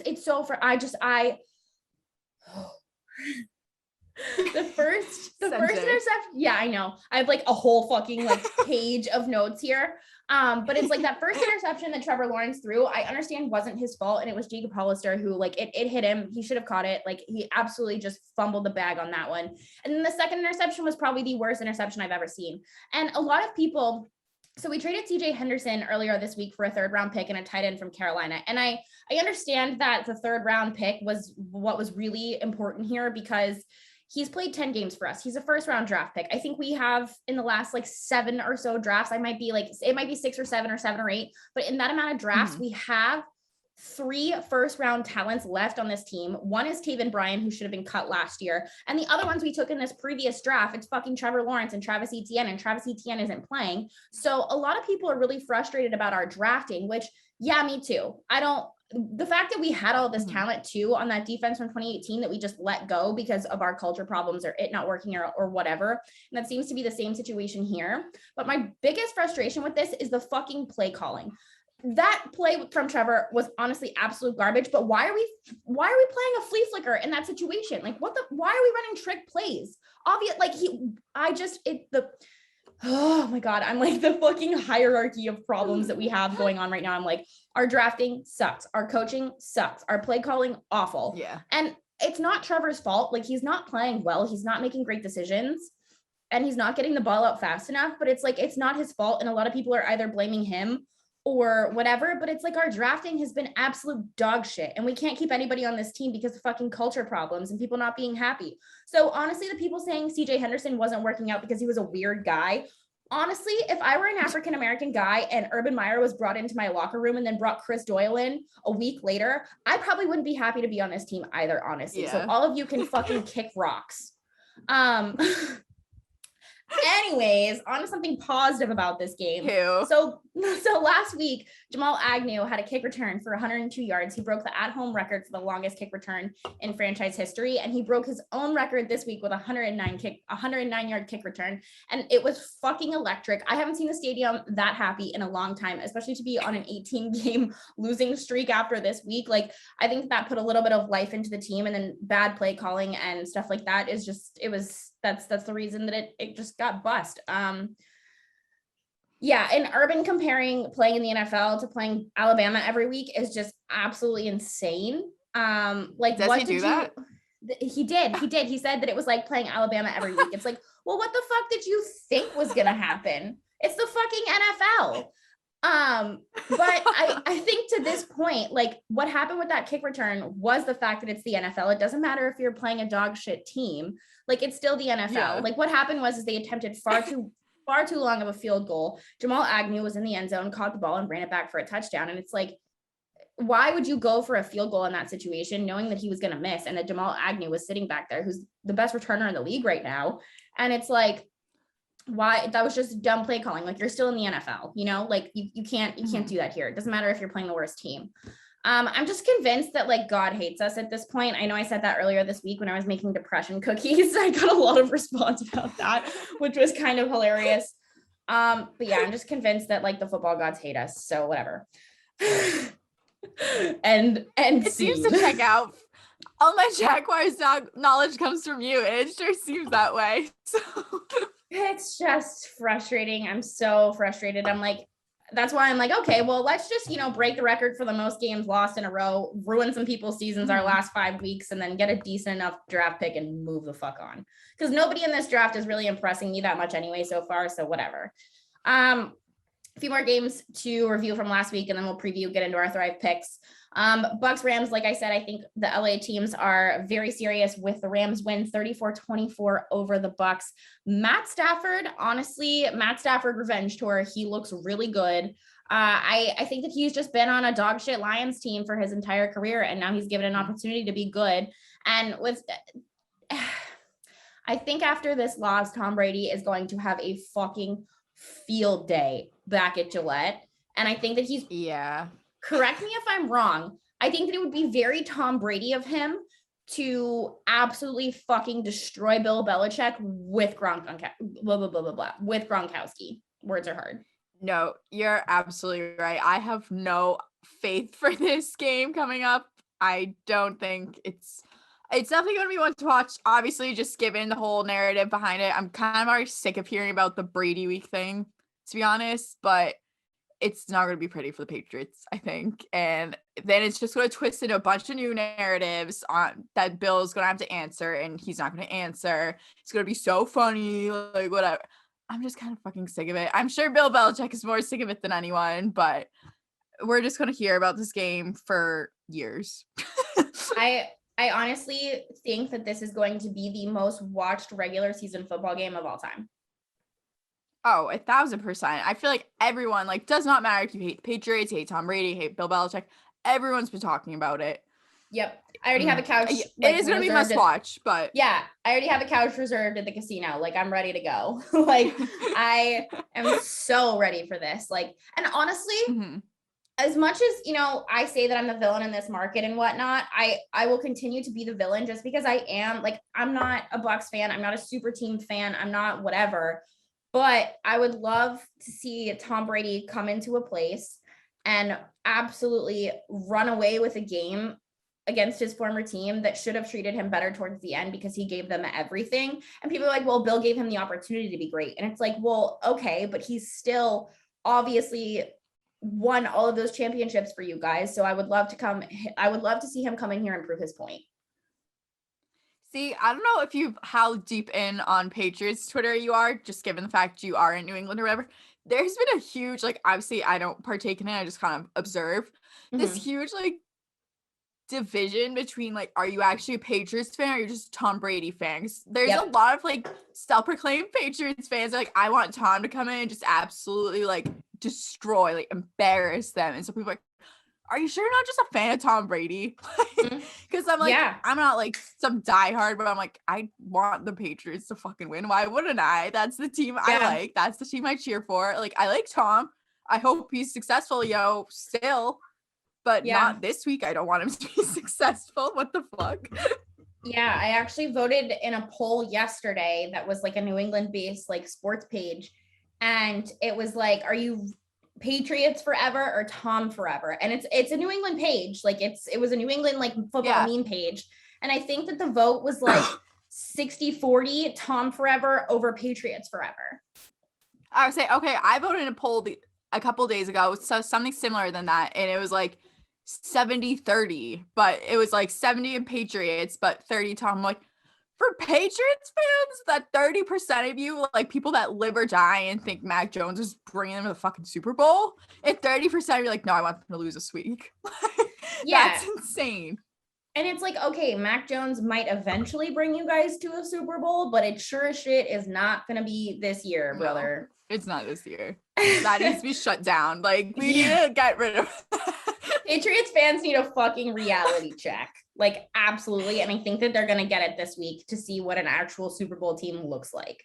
Speaker 1: first interception. Yeah, I know. I have like a whole fucking like page of notes here. But it's like that first interception that Trevor Lawrence threw, I understand wasn't his fault. And it was Jacob Hollister who like it hit him. He should have caught it. Like he absolutely just fumbled the bag on that one. And then the second interception was probably the worst interception I've ever seen. And a lot of people, so we traded CJ Henderson earlier this week for a 3rd round pick and a tight end from Carolina. And I understand that the 3rd round pick was what was really important here because he's played 10 games for us. He's a 1st round draft pick. I think we have in the last like 7 or so drafts, it might be 6 or 7 or 7 or 8, but in that amount of drafts, we have 3 1st round talents left on this team. One is Taven Bryan, who should have been cut last year. And the other ones we took in this previous draft, it's fucking Trevor Lawrence and Travis Etienne, and Travis Etienne isn't playing. So a lot of people are really frustrated about our drafting, which, yeah, me too. the fact that we had all this talent too on that defense from 2018 that we just let go because of our culture problems or it not working or whatever. And that seems to be the same situation here. But my biggest frustration with this is the fucking play calling. That play from Trevor was honestly absolute garbage, but why are we playing a flea flicker in that situation? Like why are we running trick plays? Obvious, like oh my God, I'm like the fucking hierarchy of problems that we have going on right now. I'm like, our drafting sucks. Our coaching sucks. Our play calling awful.
Speaker 2: Yeah.
Speaker 1: And it's not Trevor's fault. Like, he's not playing well. He's not making great decisions and he's not getting the ball out fast enough, but it's like, it's not his fault. And a lot of people are either blaming him or whatever, but it's like our drafting has been absolute dog shit and we can't keep anybody on this team because of fucking culture problems and people not being happy. So honestly, the people saying CJ Henderson wasn't working out because he was a weird guy. Honestly, if I were an African-American guy and Urban Meyer was brought into my locker room and then brought Chris Doyle in a week later, I probably wouldn't be happy to be on this team either, honestly. Yeah. So all of you can fucking kick rocks. Anyways, on to something positive about this game. So last week, Jamal Agnew had a kick return for 102 yards. He broke the at-home record for the longest kick return in franchise history, and he broke his own record this week with a 109-yard kick return, and it was fucking electric. I haven't seen the stadium that happy in a long time, especially to be on an 18-game losing streak after this week. Like, I think that put a little bit of life into the team, and then bad play calling and stuff like that is just, that's the reason that it just got bust. Yeah, and Urban comparing playing in the NFL to playing Alabama every week is just absolutely insane. Like,
Speaker 2: does he do that?
Speaker 1: He did. He said that it was like playing Alabama every week. It's like, well, what the fuck did you think was gonna happen? It's the fucking NFL. But I think to this point, like, what happened with that kick return was the fact that it's the NFL. It doesn't matter if you're playing a dog shit team, like, it's still the NFL. Yeah. Like, what happened was they attempted far too long of a field goal. Jamal Agnew was in the end zone, caught the ball and ran it back for a touchdown. And it's like, why would you go for a field goal in that situation, knowing that he was going to miss and that Jamal Agnew was sitting back there, who's the best returner in the league right now? And it's like, why? That was just dumb play calling. Like, you're still in the NFL, you know, like you can't do that here. It doesn't matter if you're playing the worst team. I'm just convinced that, like, God hates us at this point. I know I said that earlier this week when I was making depression cookies. I got a lot of response about that, which was kind of hilarious. But yeah, I'm just convinced that, like, the football gods hate us. So whatever. and
Speaker 2: it seems to check out. All my Jaguars knowledge comes from you. It sure seems that way. So
Speaker 1: it's just frustrating. I'm so frustrated. I'm like, that's why I'm like, okay, well, let's just, you know, break the record for the most games lost in a row, ruin some people's seasons our last 5 weeks, and then get a decent enough draft pick and move the fuck on. Because nobody in this draft is really impressing me that much anyway so far, so whatever. A few more games to review from last week, and then we'll get into our Thrive picks. Bucks Rams, like I said, I think the LA teams are very serious with the Rams win 34-24 over the Bucks. Matt Stafford revenge tour. He looks really good. I think that he's just been on a dog shit Lions team for his entire career, and now he's given an opportunity to be good. And I think after this loss, Tom Brady is going to have a fucking field day back at Gillette. And I think that correct me if I'm wrong, I think that it would be very Tom Brady of him to absolutely fucking destroy Bill Belichick with with Gronkowski. Words are hard.
Speaker 2: No, you're absolutely right. I have no faith for this game coming up. I don't think it's definitely going to be one to watch. Obviously, just given the whole narrative behind it, I'm kind of already sick of hearing about the Brady week thing, to be honest, but it's not going to be pretty for the Patriots, I think. And then it's just going to twist into a bunch of new narratives on that Bill's going to have to answer, and he's not going to answer. It's going to be so funny, like, whatever. I'm just kind of fucking sick of it. I'm sure Bill Belichick is more sick of it than anyone, but we're just going to hear about this game for years.
Speaker 1: I honestly think that this is going to be the most watched regular season football game of all time.
Speaker 2: Oh, 1,000%. I feel like everyone, like, does not matter if you hate the Patriots, hate Tom Brady, hate Bill Belichick. Everyone's been talking about it.
Speaker 1: Yep. I already have a couch.
Speaker 2: It is going to be must watch, but
Speaker 1: yeah, I already have a couch reserved at the casino. Like, I'm ready to go. Like, I am so ready for this. Like, and honestly, as much as, you know, I say that I'm the villain in this market and whatnot, I will continue to be the villain just because I am, like, I'm not a Bucks fan. I'm not a super team fan. I'm not whatever, but I would love to see Tom Brady come into a place and absolutely run away with a game against his former team that should have treated him better towards the end because he gave them everything. And people are like, well, Bill gave him the opportunity to be great. And it's like, well, okay, but he's still obviously won all of those championships for you guys. So I would love to see him come in here and prove his point.
Speaker 2: See, I don't know how deep in on Patriots Twitter you are, just given the fact you are in New England or whatever. There's been a huge, like, obviously I don't partake in it, I just kind of observe this huge, like, division between, like, are you actually a Patriots fan or you're just a Tom Brady fan? There's a lot of, like, self-proclaimed Patriots fans like, I want Tom to come in and just absolutely, like, destroy, like, embarrass them. And so people are like, are you sure you're not just a fan of Tom Brady? Because I'm like, I'm not like some diehard, but I'm like, I want the Patriots to fucking win. Why wouldn't I? That's the team I like. That's the team I cheer for. Like, I like Tom. I hope he's successful, still. But not this week. I don't want him to be successful. What the fuck?
Speaker 1: Yeah, I actually voted in a poll yesterday that was like a New England-based like sports page. And it was like, are you Patriots forever or Tom forever? And it's a New England page. Like it was a New England like football meme page. And I think that the vote was like 60-40 Tom forever over Patriots forever.
Speaker 2: I would say, okay, I voted in a poll a couple days ago, so something similar than that. And it was like 70-30, but it was like 70 in Patriots, but 30 Tom. I'm like, for Patriots fans, that 30% of you, like people that live or die and think Mac Jones is bringing them to the fucking Super Bowl, and 30% of you like, no, I want them to lose this week. That's insane.
Speaker 1: And it's like, okay, Mac Jones might eventually bring you guys to a Super Bowl, but it sure as shit is not going to be this year, brother.
Speaker 2: No, it's not this year. That needs to be shut down. Like, we need to get rid of
Speaker 1: Patriots fans need a fucking reality check. Like, absolutely. And I think that they're going to get it this week to see what an actual Super Bowl team looks like.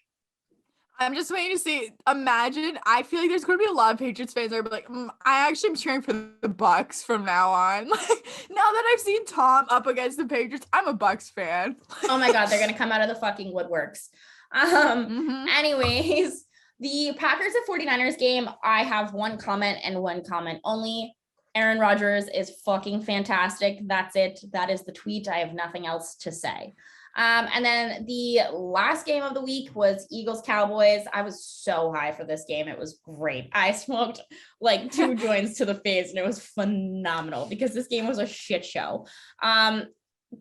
Speaker 2: I'm just waiting to see. Imagine, I feel like there's going to be a lot of Patriots fans that are like, I actually am cheering for the Bucks from now on. Like, now that I've seen Tom up against the Patriots, I'm a Bucks fan.
Speaker 1: Oh my God, they're going to come out of the fucking woodworks. Anyways, the Packers at 49ers game, I have one comment and one comment only. Aaron Rodgers is fucking fantastic. That's it. That is the tweet. I have nothing else to say. And then the last game of the week was Eagles Cowboys. I was so high for this game. It was great. I smoked like 2 joints to the face and it was phenomenal because this game was a shit show.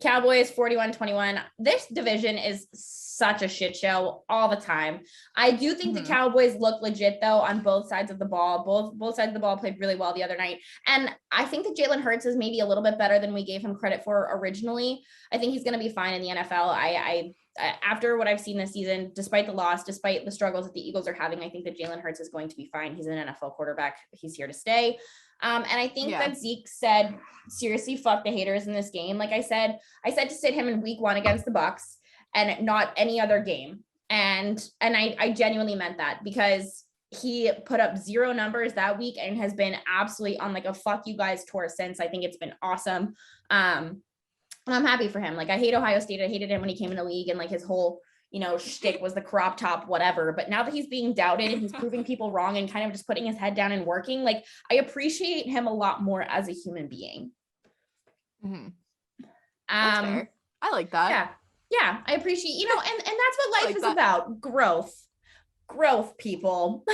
Speaker 1: Cowboys 41-21. This division is such a shit show all the time. I do think the Cowboys look legit though on both sides of the ball. Both sides of the ball played really well the other night. And I think that Jalen Hurts is maybe a little bit better than we gave him credit for originally. I think he's going to be fine in the NFL. I after what I've seen this season, despite the loss, despite the struggles that the Eagles are having, I think that Jalen Hurts is going to be fine. He's an NFL quarterback. He's here to stay. And I think that Zeke said, seriously, fuck the haters in this game. Like I said to sit him in week 1 against the Bucks and not any other game. And I genuinely meant that because he put up 0 numbers that week and has been absolutely on like a fuck you guys tour since. I think it's been awesome. And I'm happy for him. Like I hate Ohio State. I hated him when he came in the league and like his whole, shtick was the crop top, whatever. But now that he's being doubted and he's proving people wrong and kind of just putting his head down and working, like I appreciate him a lot more as a human being.
Speaker 2: That's fair. I like that.
Speaker 1: Yeah. I appreciate, and that's what life is about. Growth, people.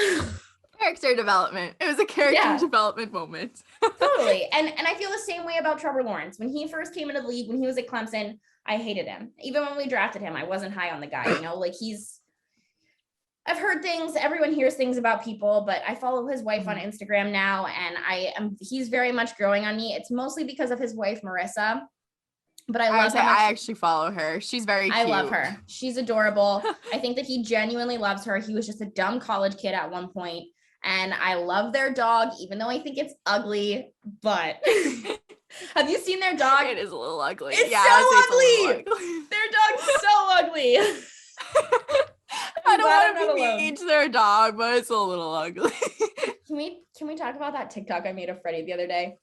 Speaker 2: Character development. It was a character development moment.
Speaker 1: Totally. And I feel the same way about Trevor Lawrence. When he first came into the league, when he was at Clemson, I hated him. Even when we drafted him, I wasn't high on the guy, like I've heard things, everyone hears things about people, but I follow his wife on Instagram now and he's very much growing on me. It's mostly because of his wife, Marissa, but I
Speaker 2: actually follow her. She's very cute.
Speaker 1: I love her. She's adorable. I think that he genuinely loves her. He was just a dumb college kid at one point, and I love their dog, even though I think it's ugly, but have you seen their dog?
Speaker 2: It is a little ugly.
Speaker 1: It's so ugly. Their dog's so ugly.
Speaker 2: I don't want to be mean to their dog, but it's a little ugly.
Speaker 1: Can we talk about that TikTok I made of Freddie the other day?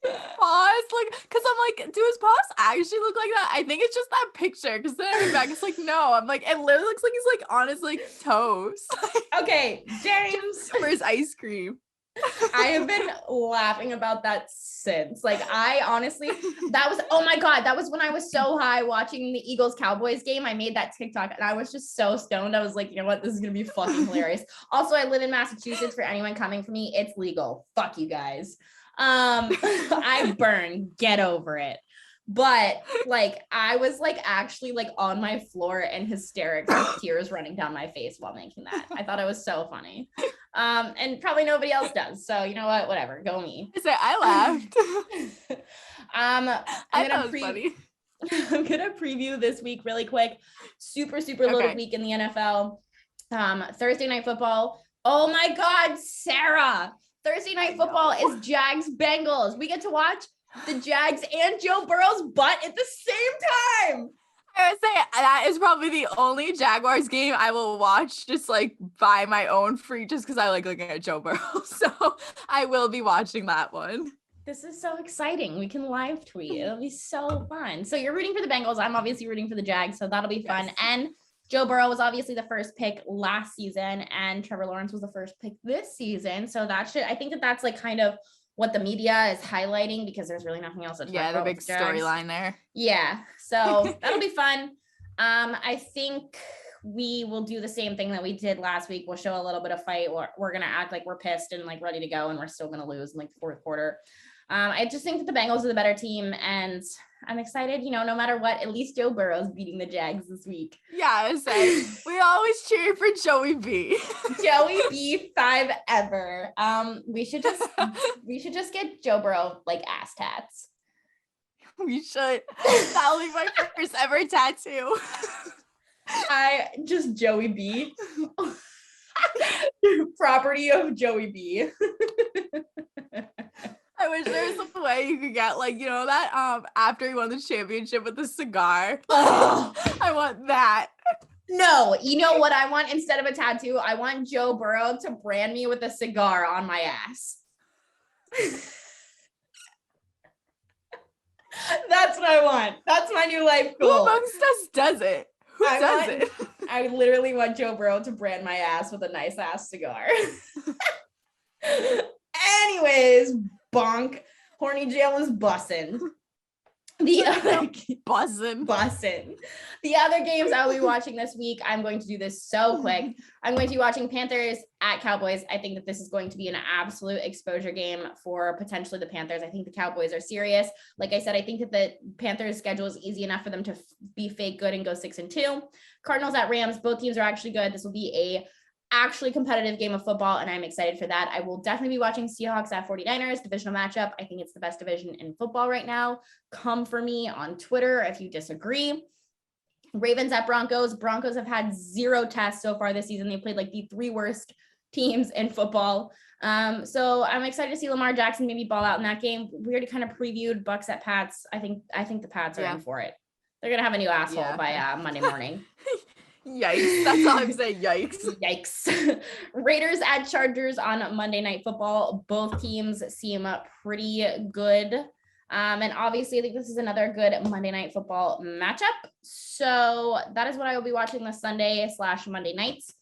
Speaker 2: Paws, like, because I'm like, do his paws actually look like that? I think it's just that picture, because then I went back, it's like, no, I'm like, it literally looks like he's like on his like toes.
Speaker 1: Okay, James.
Speaker 2: For his ice cream.
Speaker 1: I have been laughing about that since. Like, I honestly, oh my God, that was when I was so high watching the Eagles Cowboys game. I made that TikTok and I was just so stoned. I was like, you know what? This is going to be fucking hilarious. Also, I live in Massachusetts. For anyone coming for me, it's legal. Fuck you guys. I burn, get over it. But like, I was like actually like on my floor in hysterics with tears running down my face while making that. I thought it was so funny. And probably nobody else does. So you know what? Whatever, go me.
Speaker 2: I laughed.
Speaker 1: I'm gonna preview this week really quick. Super loaded week in the NFL. Thursday night football. Oh my God, Sarah. Thursday night football is Jags Bengals. We get to watch the Jags and Joe Burrow's butt at the same time.
Speaker 2: I would say that is probably the only Jaguars game I will watch just like by my own free, just because I like looking at Joe Burrow. So I will be watching that one.
Speaker 1: This is so exciting. We can live tweet. It'll be so fun. So you're rooting for the Bengals. I'm obviously rooting for the Jags. So that'll be fun. Yes. And Joe Burrow was obviously the first pick last season and Trevor Lawrence was the first pick this season. So I think that's like kind of what the media is highlighting because there's really nothing else to talk about.
Speaker 2: Yeah, the big storyline there.
Speaker 1: Yeah. So that'll be fun. I think we will do the same thing that we did last week. We'll show a little bit of fight. We're going to act like we're pissed and like ready to go and we're still going to lose in like the fourth quarter. I just think that the Bengals are the better team and I'm excited, no matter what, at least Joe Burrow's beating the Jags this week.
Speaker 2: Yeah, we always cheer for Joey B.
Speaker 1: Joey B 5 ever. We should just get Joe Burrow like ass tats.
Speaker 2: We should. That'll be my first ever tattoo.
Speaker 1: Just Joey B. Property of Joey B.
Speaker 2: I wish there was a way you could get like, that after he won the championship with the cigar. I want that.
Speaker 1: No, you know what I want instead of a tattoo? I want Joe Burrow to brand me with a cigar on my ass. That's what I want. That's my new life goal.
Speaker 2: Who amongst us does it? Who does it?
Speaker 1: I literally want Joe Burrow to brand my ass with a nice ass cigar. Anyways, bonk. Horny Jalen's bussin'. Bussin'. The other games I'll be watching this week, I'm going to do this so quick. I'm going to be watching Panthers at Cowboys. I think that this is going to be an absolute exposure game for potentially the Panthers. I think the Cowboys are serious. Like I said, I think that the Panthers schedule is easy enough for them to be fake good and go 6-2. Cardinals at Rams. Both teams are actually good. This will be a actually competitive game of football and I'm excited for that. I will definitely be watching Seahawks at 49ers divisional matchup. I think it's the best division in football right now. Come for me on Twitter if you disagree. Ravens at Broncos. Broncos have had 0 tests so far this season. They played like the 3 worst teams in football. So I'm excited to see Lamar Jackson maybe ball out in that game. We already kind of previewed Bucks at Pats. I think the Pats are in for it. They're going to have a new asshole by Monday morning.
Speaker 2: Yikes. That's all I'm saying.
Speaker 1: Yikes. Raiders at Chargers on Monday Night Football. Both teams seem pretty good. And obviously I think this is another good Monday Night Football matchup. So that is what I will be watching this Sunday/Monday nights.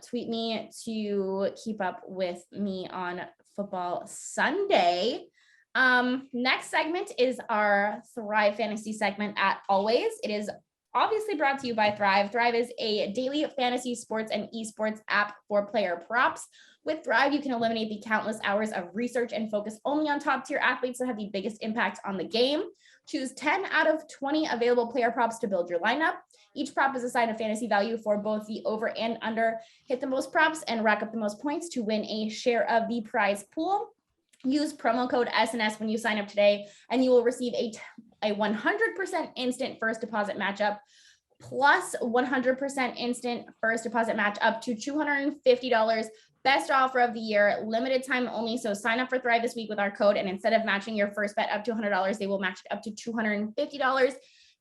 Speaker 1: Tweet me to keep up with me on Football Sunday. Next segment is our Thrive Fantasy segment. At always, it is obviously brought to you by Thrive. Thrive is a daily fantasy sports and esports app for player props. With Thrive, you can eliminate the countless hours of research and focus only on top tier athletes that have the biggest impact on the game. Choose 10 out of 20 available player props to build your lineup. Each prop is assigned a fantasy value for both the over and under. Hit the most props and rack up the most points to win a share of the prize pool. Use promo code SNS when you sign up today, and you will receive a 100% instant first deposit matchup plus 100% instant first deposit match up to $250. Best offer of the year, limited time only. So sign up for Thrive this week with our code, and instead of matching your first bet up to $100, they will match it up to $250.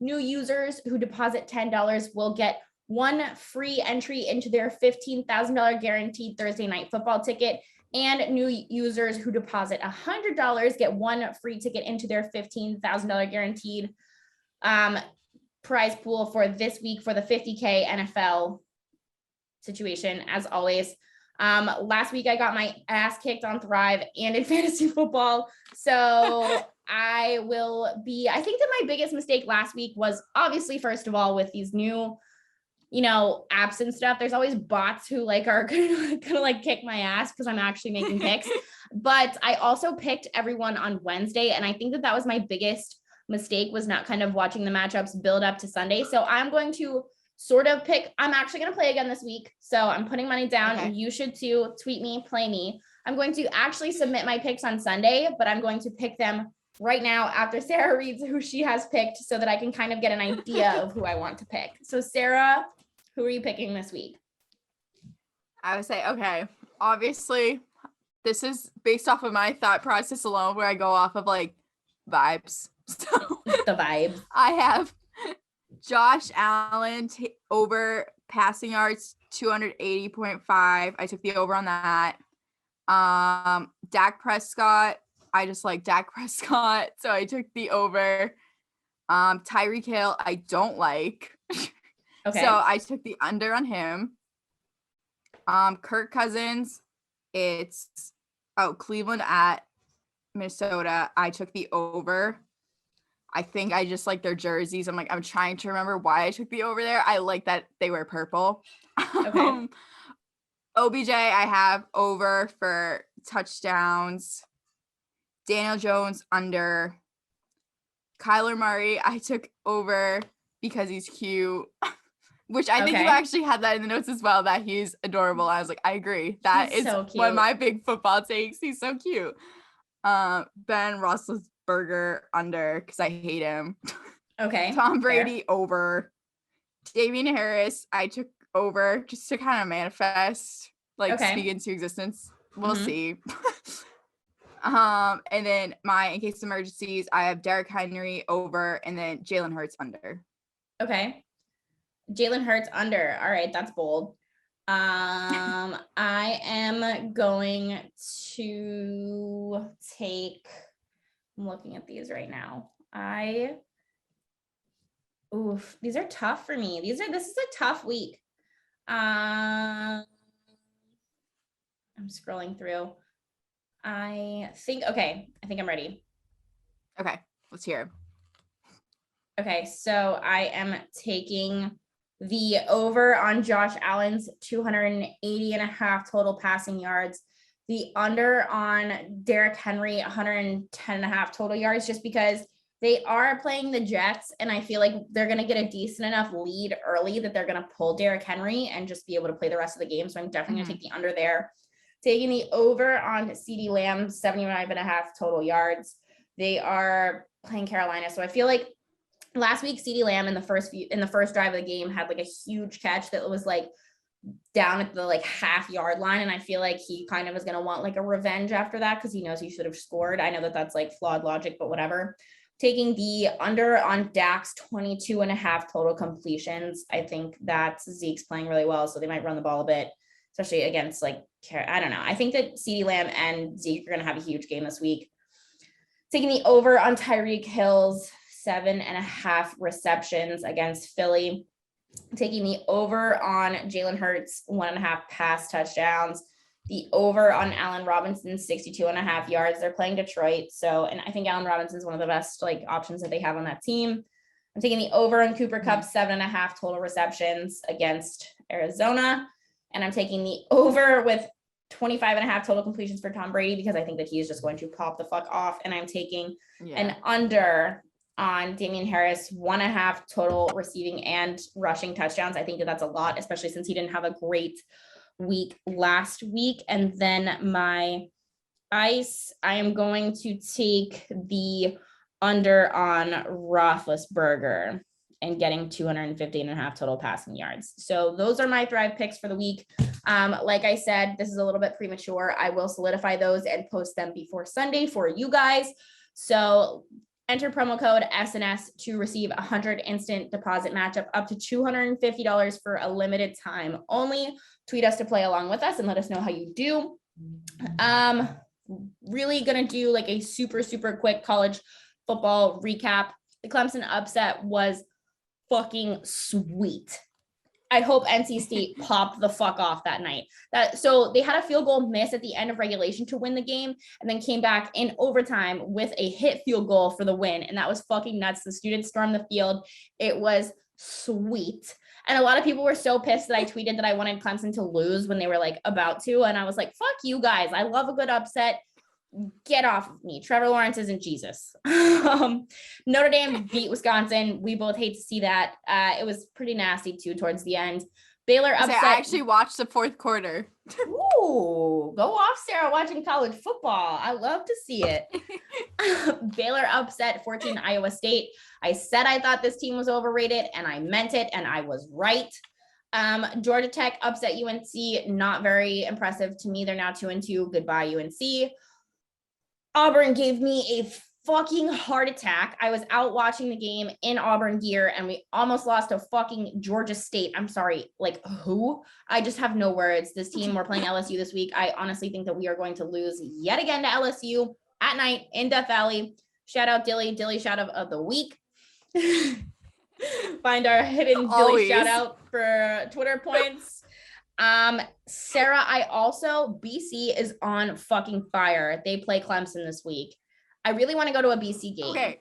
Speaker 1: New users who deposit $10 will get one free entry into their $15,000 guaranteed Thursday night football ticket. And new users who deposit $100 get one free ticket into their $15,000 guaranteed prize pool for this week for the 50K NFL situation. As always, last week I got my ass kicked on Thrive and in fantasy football. So I think that my biggest mistake last week was obviously, first of all, with these new, apps and stuff. There's always bots who are gonna kick my ass because I'm actually making picks. But I also picked everyone on Wednesday. And I think that was my biggest mistake, was not kind of watching the matchups build up to Sunday. So I'm going to sort of I'm actually going to play again this week. So I'm putting money down, and you should too. Tweet me, play me. I'm going to actually submit my picks on Sunday, but I'm going to pick them right now after Sarah reads who she has picked so that I can kind of get an idea of who I want to pick. So Sarah, who are you picking this week?
Speaker 2: I would say, okay, obviously this is based off of my thought process alone, where I go off of vibes. So
Speaker 1: the vibes. I
Speaker 2: have Josh Allen over passing yards 280.5. I took the over on that. Dak Prescott. I just like Dak Prescott, so I took the over. Tyreek Hill, I don't like. Okay. So I took the under on him. Kirk Cousins, it's Cleveland at Minnesota. I took the over. I think I just like their jerseys. I'm trying to remember why I took the over there. I like that they were purple. Okay. OBJ, I have over for touchdowns. Daniel Jones, under. Kyler Murray, I took over because he's cute. Which I think you actually had that in the notes as well, that he's adorable. I was like, I agree. That he's is so one of my big football takes. He's so cute. Ben Roethlisberger, under, because I hate him. Okay. Tom Brady, over. Damian Harris, I took over just to kind of manifest, speak into existence. We'll see. And then in case of emergencies, I have Derrick Henry over, and then Jalen Hurts, under. Okay. Jalen Hurts, under. All right, that's bold. I am going to take, I'm looking at these right now. These are tough for me. This is a tough week. I'm scrolling through. I think I'm ready. Okay, let's hear it. Okay, so I am taking the over on Josh Allen's 280.5 total passing yards, the under on Derrick Henry 110.5 total yards, just because they are playing the Jets, and I feel like they're going to get a decent enough lead early that they're going to pull Derrick Henry and just be able to play the rest of the game. So I'm definitely going to take the under there. Taking the over on CeeDee Lamb, 75.5 total yards. They are playing Carolina, so I feel like last week CeeDee Lamb in the first drive of the game had a huge catch that was down at the half yard line, and I feel like he kind of is going to want a revenge after that because he knows he should have scored. I know that that's flawed logic, but whatever. Taking the under on Dak's 22.5 total completions. I think that Zeke's playing really well, so they might run the ball a bit, especially against I don't know. I think that CeeDee Lamb and Zeke are going to have a huge game this week. Taking the over on Tyreek Hill's 7.5 receptions against Philly. Taking the over on Jalen Hurts, 1.5 pass touchdowns. The over on Allen Robinson's 62.5 yards. They're playing Detroit. And I think Allen Robinson's one of the best options that they have on that team. I'm taking the over on Cooper Kupp, 7.5 total receptions against Arizona. And I'm taking the over with 25.5 total completions for Tom Brady because I think that he is just going to pop the fuck off. And I'm taking an under on Damian Harris, 1.5 total receiving and rushing touchdowns. I think that that's a lot, especially since he didn't have a great week last week. And then my ice, I am going to take the under on Roethlisberger and getting 250.5 total passing yards. So those are my Thrive picks for the week. Like I said, this is a little bit premature. I will solidify those and post them before Sunday for you guys. So
Speaker 1: Enter promo code SNS to receive 100 instant deposit matchup up to $250 for a limited time only. Tweet us to play along with us and let us know how you do. Really gonna do like a super quick college football recap. The Clemson upset was fucking sweet. I hope NC State popped the fuck off that night. So they had a field goal miss at the end of regulation to win the game and then came back in overtime with a hit field goal for the win. And that was fucking nuts. The students stormed the field. It was sweet. And a lot of people were so pissed that I tweeted that I wanted Clemson to lose when they were like about to. And I was like, fuck you guys. I love a good upset. Get off of me. Trevor Lawrence isn't Jesus. Notre Dame beat Wisconsin. We both hate to see that. It was pretty nasty too towards the end. Baylor upset.
Speaker 2: I actually watched the fourth quarter.
Speaker 1: Ooh, go off, Sarah, watching college football. I love to see it. Baylor upset 14 Iowa State. I said I thought this team was overrated, and I meant it, and I was right. Georgia Tech upset UNC. Not very impressive to me. They're now 2-2. Goodbye, UNC. Auburn gave me a fucking heart attack. I was out watching the game in Auburn gear and we almost lost to fucking Georgia State. I'm sorry. Like who? I just have no words. This team, we're playing LSU this week. I honestly think that we are going to lose yet again to LSU at night in Death Valley. Shout out Dilly shout out of the week. Find our hidden Dilly shout out for Twitter points. Sarah, BC is on fucking fire. They play Clemson this week. I really want to go to a BC game.
Speaker 2: Okay.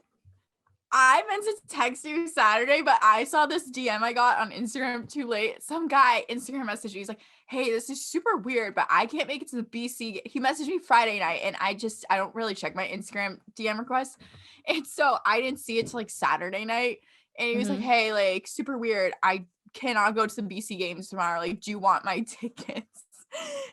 Speaker 2: I meant to text you Saturday, but I saw this DM I got on Instagram too late. Some guy Instagram messaged me. He's like, hey, this is super weird, but I can't make it to the BC. He messaged me Friday night and I don't really check my Instagram DM requests. And so I didn't see it till like Saturday night. And he was like, hey, like super weird. I cannot go to the BC games tomorrow. Like, do you want my tickets?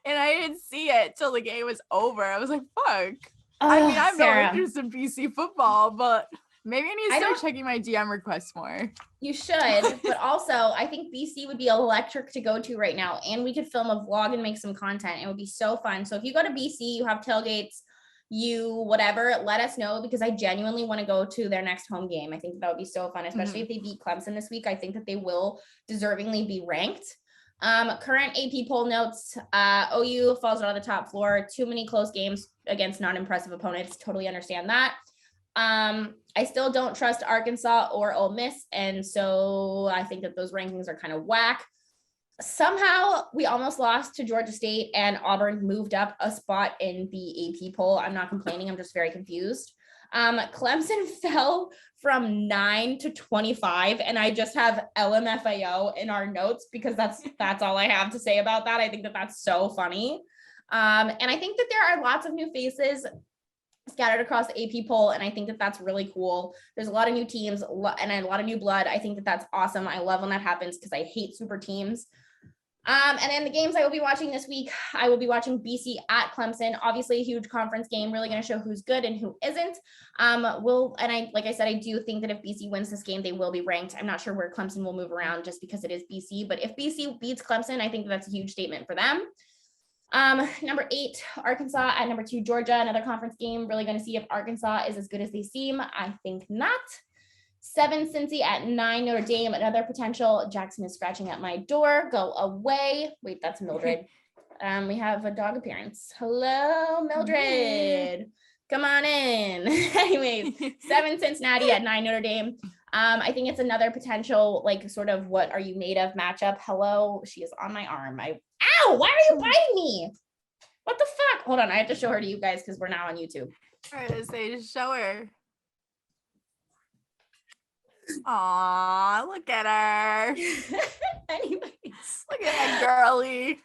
Speaker 2: And I didn't see it till the game was over. I was like, fuck. I mean, I'm no interest in BC football, but maybe I need to start checking my DM requests more.
Speaker 1: You should, but also I think BC would be electric to go to right now. And we could film a vlog and make some content. It would be so fun. So if you go to BC, you have tailgates, whatever, let us know because I genuinely want to go to their next home game. I think that would be so fun, especially if they beat Clemson this week. I think that they will deservingly be ranked. Current AP poll notes, OU falls out of the top floor. Too many close games against non-impressive opponents. Totally understand that. I still don't trust Arkansas or Ole Miss. And so I think that those rankings are kind of whack. Somehow we almost lost to Georgia State and Auburn moved up a spot in the AP poll. I'm not complaining. I'm just very confused. Clemson fell from 9 to 25 and I just have LMFAO in our notes because that's all I have to say about that. I think that that's so funny. And I think that there are lots of new faces scattered across the AP poll. And I think that that's really cool. There's a lot of new teams and a lot of new blood. I think that that's awesome. I love when that happens because I hate super teams. And then the games I will be watching this week, I will be watching BC at Clemson, obviously a huge conference game, really going to show who's good and who isn't. Like I said, I do think that if BC wins this game, they will be ranked. I'm not sure where Clemson will move around just because it is BC, but if BC beats Clemson, I think that's a huge statement for them. Number 8, Arkansas at number 2, Georgia, another conference game. Really going to see if Arkansas is as good as they seem. I think not. 7, Cincy at 9, Notre Dame, another potential. Jackson is scratching at my door. Go away. Wait, that's Mildred. We have a dog appearance. Hello, Mildred. Come on in. Anyways, 7, Cincinnati at 9, Notre Dame. I think it's another potential, like sort of what are you made of matchup. Hello, she is on my arm. Ow, why are you biting me? What the fuck? Hold on, I have to show her to you guys because we're now on YouTube.
Speaker 2: All right, just show her. Aw, look at her.
Speaker 1: Anyways,
Speaker 2: look at that girly.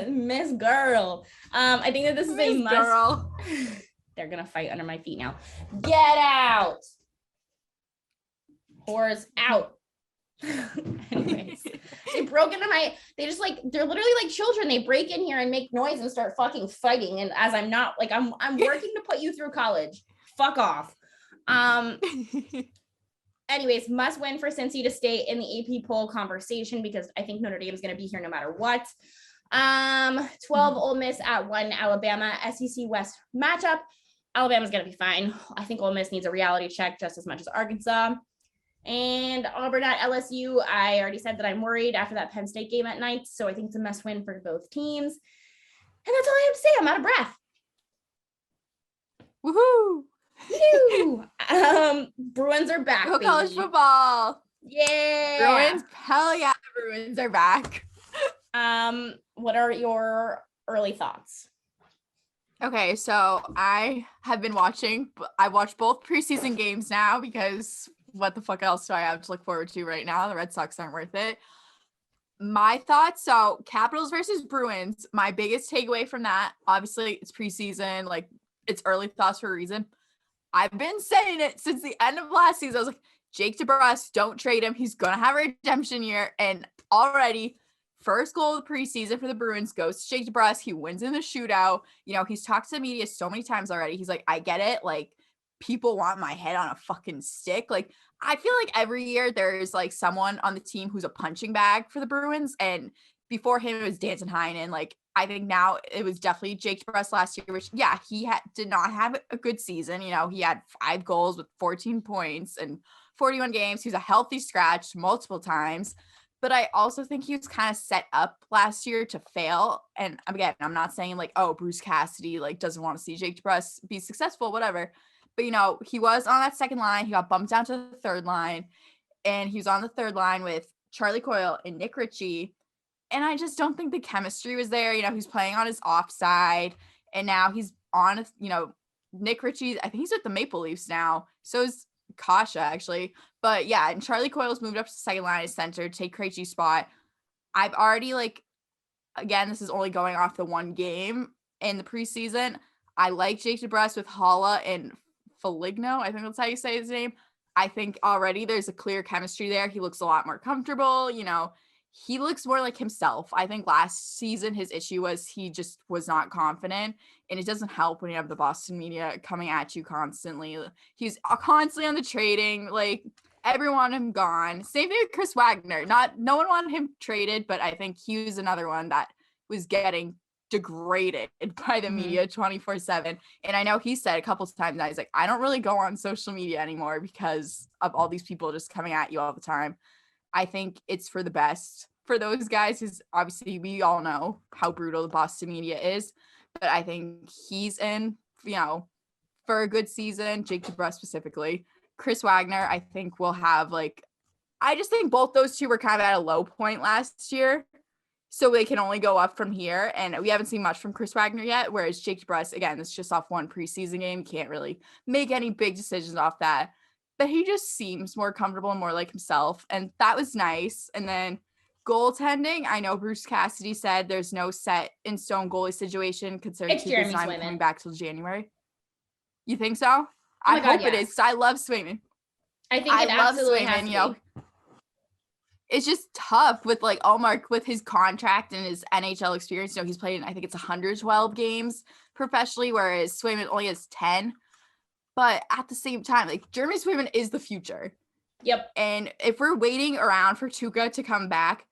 Speaker 1: Miss Girl. I think that this is
Speaker 2: Miss
Speaker 1: a must.
Speaker 2: Girl.
Speaker 1: They're gonna fight under my feet now. Get out. Whores out. Anyways, they broke into they're literally like children. They break in here and make noise and start fucking fighting. And as I'm not like, I'm working to put you through college. Fuck off. Anyways, must win for Cincy to stay in the AP poll conversation because I think Notre Dame is going to be here no matter what. 12, Ole Miss at 1, Alabama, SEC West matchup. Alabama's going to be fine. I think Ole Miss needs a reality check just as much as Arkansas. And Auburn at LSU, I already said that I'm worried after that Penn State game at night. So I think it's a must win for both teams. And that's all I have to say. I'm out of breath.
Speaker 2: Woohoo!
Speaker 1: Bruins are back.
Speaker 2: Go
Speaker 1: baby.
Speaker 2: college football.
Speaker 1: Yeah.
Speaker 2: Bruins, hell yeah, the Bruins are back.
Speaker 1: What are your early thoughts?
Speaker 2: Okay, so I have been watching. I watched both preseason games now because what the fuck else do I have to look forward to right now? The Red Sox aren't worth it. My thoughts, so Capitals versus Bruins, my biggest takeaway from that, obviously it's preseason, like it's early thoughts for a reason. I've been saying it since the end of last season. I was like, Jake DeBrusk, don't trade him. He's going to have a redemption year. And already, first goal of the preseason for the Bruins goes to Jake DeBrusk. He wins in the shootout. You know, he's talked to the media so many times already. He's like, I get it. Like, people want my head on a fucking stick. Like, I feel like every year there's like someone on the team who's a punching bag for the Bruins. And before him, it was Danton Heinen. Like, I think now it was definitely Jake DeBrusk last year, which, yeah, he did not have a good season. You know, he had 5 goals with 14 points and 41 games. He was a healthy scratch multiple times. But I also think he was kind of set up last year to fail. And again, I'm not saying like, oh, Bruce Cassidy like doesn't want to see Jake DeBrusk be successful, whatever. But, you know, he was on that second line. He got bumped down to the third line. And he was on the third line with Charlie Coyle and Nick Ritchie. And I just don't think the chemistry was there. You know, he's playing on his offside. And now he's on, you know, Nick Ritchie. I think he's with the Maple Leafs now. So is Kasha, actually. But yeah, and Charlie Coyle's moved up to second line as center, take Krejci's spot. I've already, like, again, this is only going off the one game in the preseason. I like Jake DeBrusk with Holla and Foligno. I think that's how you say his name. I think already there's a clear chemistry there. He looks a lot more comfortable. You know, he looks more like himself. I think last season his issue was he just was not confident, and it doesn't help when you have the Boston media coming at you constantly. He's constantly on the trading, like everyone wanted him gone. Same thing with Chris Wagner. No one wanted him traded, but I think he was another one that was getting degraded by the media 24/7. And I know he said a couple of times that he's like, I don't really go on social media anymore because of all these people just coming at you all the time. I think it's for the best for those guys, because obviously we all know how brutal the Boston media is. But I think he's in, you know, for a good season, Jake DeBrusk specifically. Chris Wagner, I think will have like, I just think both those two were kind of at a low point last year. So they can only go up from here. And we haven't seen much from Chris Wagner yet. Whereas Jake DeBrusk, again, it's just off one preseason game. Can't really make any big decisions off that. But he just seems more comfortable and more like himself. And that was nice. And then goaltending, I know Bruce Cassidy said there's no set in stone goalie situation considering Tuukka's not coming back till January. You think so? I hope it is, because I love Swayman.
Speaker 1: I think it absolutely has to be.
Speaker 2: You know, it's just tough with like Allmark with his contract and his NHL experience. You know, he's played in, I think it's 112 games professionally, whereas Swayman only has 10. But at the same time, like Jeremy Swayman is the future.
Speaker 1: Yep.
Speaker 2: And if we're waiting around for Tuukka to come back,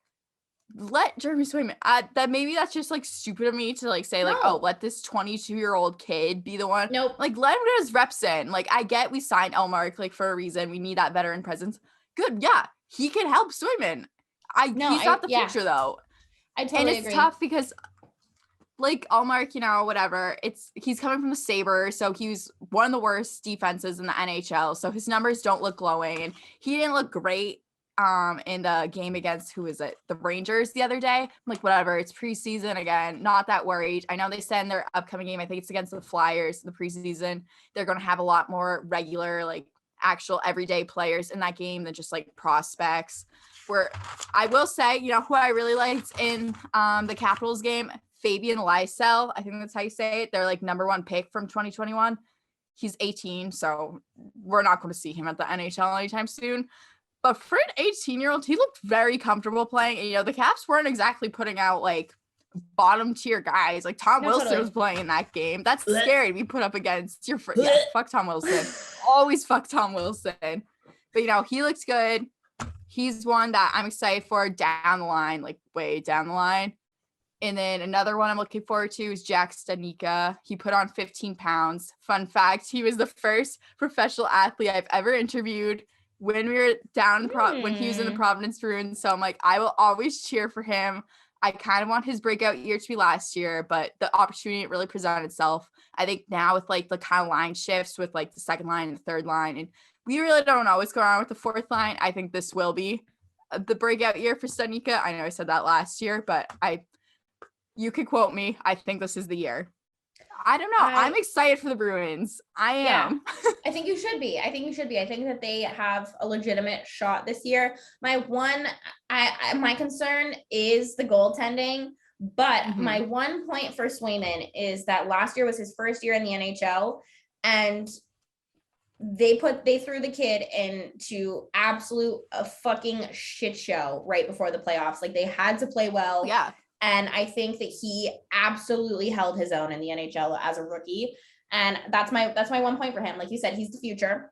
Speaker 2: let Jeremy Swayman. That maybe that's just like stupid of me to like say like, oh, let this 22-year-old kid be the one.
Speaker 1: Nope.
Speaker 2: Like let him get his reps in. Like I get we signed Elmark like for a reason. We need that veteran presence. Good, yeah, he can help Swayman. He's not the future though.
Speaker 1: I totally agree.
Speaker 2: And it's tough because like Allmark, you know, whatever. He's coming from the Sabres, so he was one of the worst defenses in the NHL. So his numbers don't look glowing, and he didn't look great in the game against the Rangers the other day. I'm like, whatever, it's preseason again, not that worried. I know they said in their upcoming game, I think it's against the Flyers, the preseason, they're going to have a lot more regular, like actual everyday players in that game than just like prospects. Where I will say, you know, who I really liked in the Capitals game, Fabian Lysell, I think that's how you say it. They're like number 1 pick from 2021. He's 18, so we're not going to see him at the NHL anytime soon. But for an 18-year-old, he looked very comfortable playing. And, you know, the Caps weren't exactly putting out like bottom tier guys. Like Tom Wilson was playing in that game. That's scary to be put up against your friend. Yeah, fuck Tom Wilson. Always fuck Tom Wilson. But, you know, he looks good. He's one that I'm excited for down the line, like way down the line. And then another one I'm looking forward to is Jack Stanika. He put on 15 pounds. Fun fact, he was the first professional athlete I've ever interviewed when we were down when he was in the Providence Bruins. So I'm like, I will always cheer for him. I kind of want his breakout year to be last year, but the opportunity really presented itself. I think now with like the kind of line shifts with like the second line and the third line, and we really don't know what's going on with the fourth line. I think this will be the breakout year for Stanika. I know I said that last year, but you could quote me. I think this is the year. I don't know. I'm excited for the Bruins. I am.
Speaker 1: Yeah, I think you should be. I think that they have a legitimate shot this year. My concern is the goaltending, but my one point for Swayman is that last year was his first year in the NHL, and they threw the kid into absolute a fucking shit show right before the playoffs. Like, they had to play well.
Speaker 2: Yeah.
Speaker 1: And I think that he absolutely held his own in the NHL as a rookie. And that's my 1 point for him. Like you said, he's the future.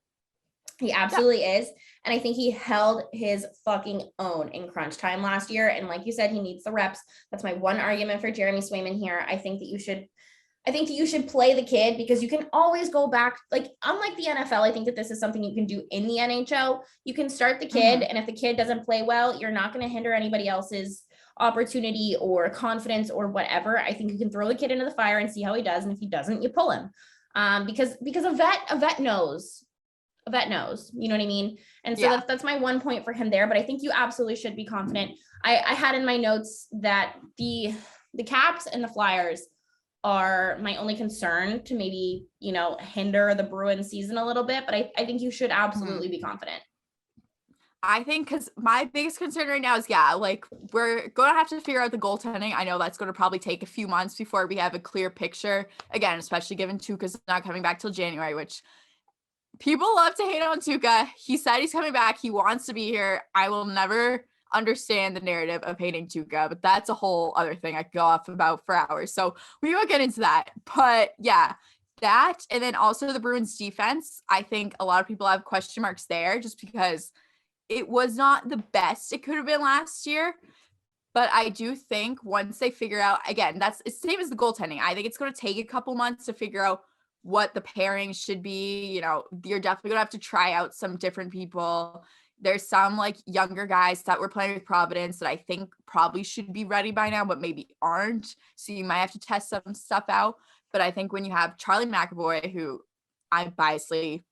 Speaker 1: He absolutely is. And I think he held his fucking own in crunch time last year. And like you said, he needs the reps. That's my one argument for Jeremy Swayman here. I think that you should play the kid, because you can always go back. Like, unlike the NFL, I think that this is something you can do in the NHL. You can start the kid, and if the kid doesn't play well, you're not going to hinder anybody else's opportunity or confidence or whatever. I think you can throw the kid into the fire and see how he does. And if he doesn't, you pull him. Because a vet knows, you know what I mean? And so that's my 1 point for him there, but I think you absolutely should be confident. I had in my notes that the Caps and the Flyers are my only concern to maybe, hinder the Bruins season a little bit, but I think you should absolutely be confident.
Speaker 2: I think because my biggest concern right now is, we're going to have to figure out the goaltending. I know that's going to probably take a few months before we have a clear picture. Again, especially given Tuukka's not coming back till January, which people love to hate on Tuukka. He said he's coming back. He wants to be here. I will never understand the narrative of hating Tuukka, but that's a whole other thing I could go off about for hours. So we won't get into that. But yeah, that, and then also the Bruins defense. I think a lot of people have question marks there just because it was not the best it could have been last year. But I do think once they figure out, again, that's the same as the goaltending. I think it's going to take a couple months to figure out what the pairing should be. You're definitely going to have to try out some different people. There's some like younger guys that were playing with Providence that I think probably should be ready by now, but maybe aren't. So you might have to test some stuff out. But I think when you have Charlie McAvoy, who I'm biasly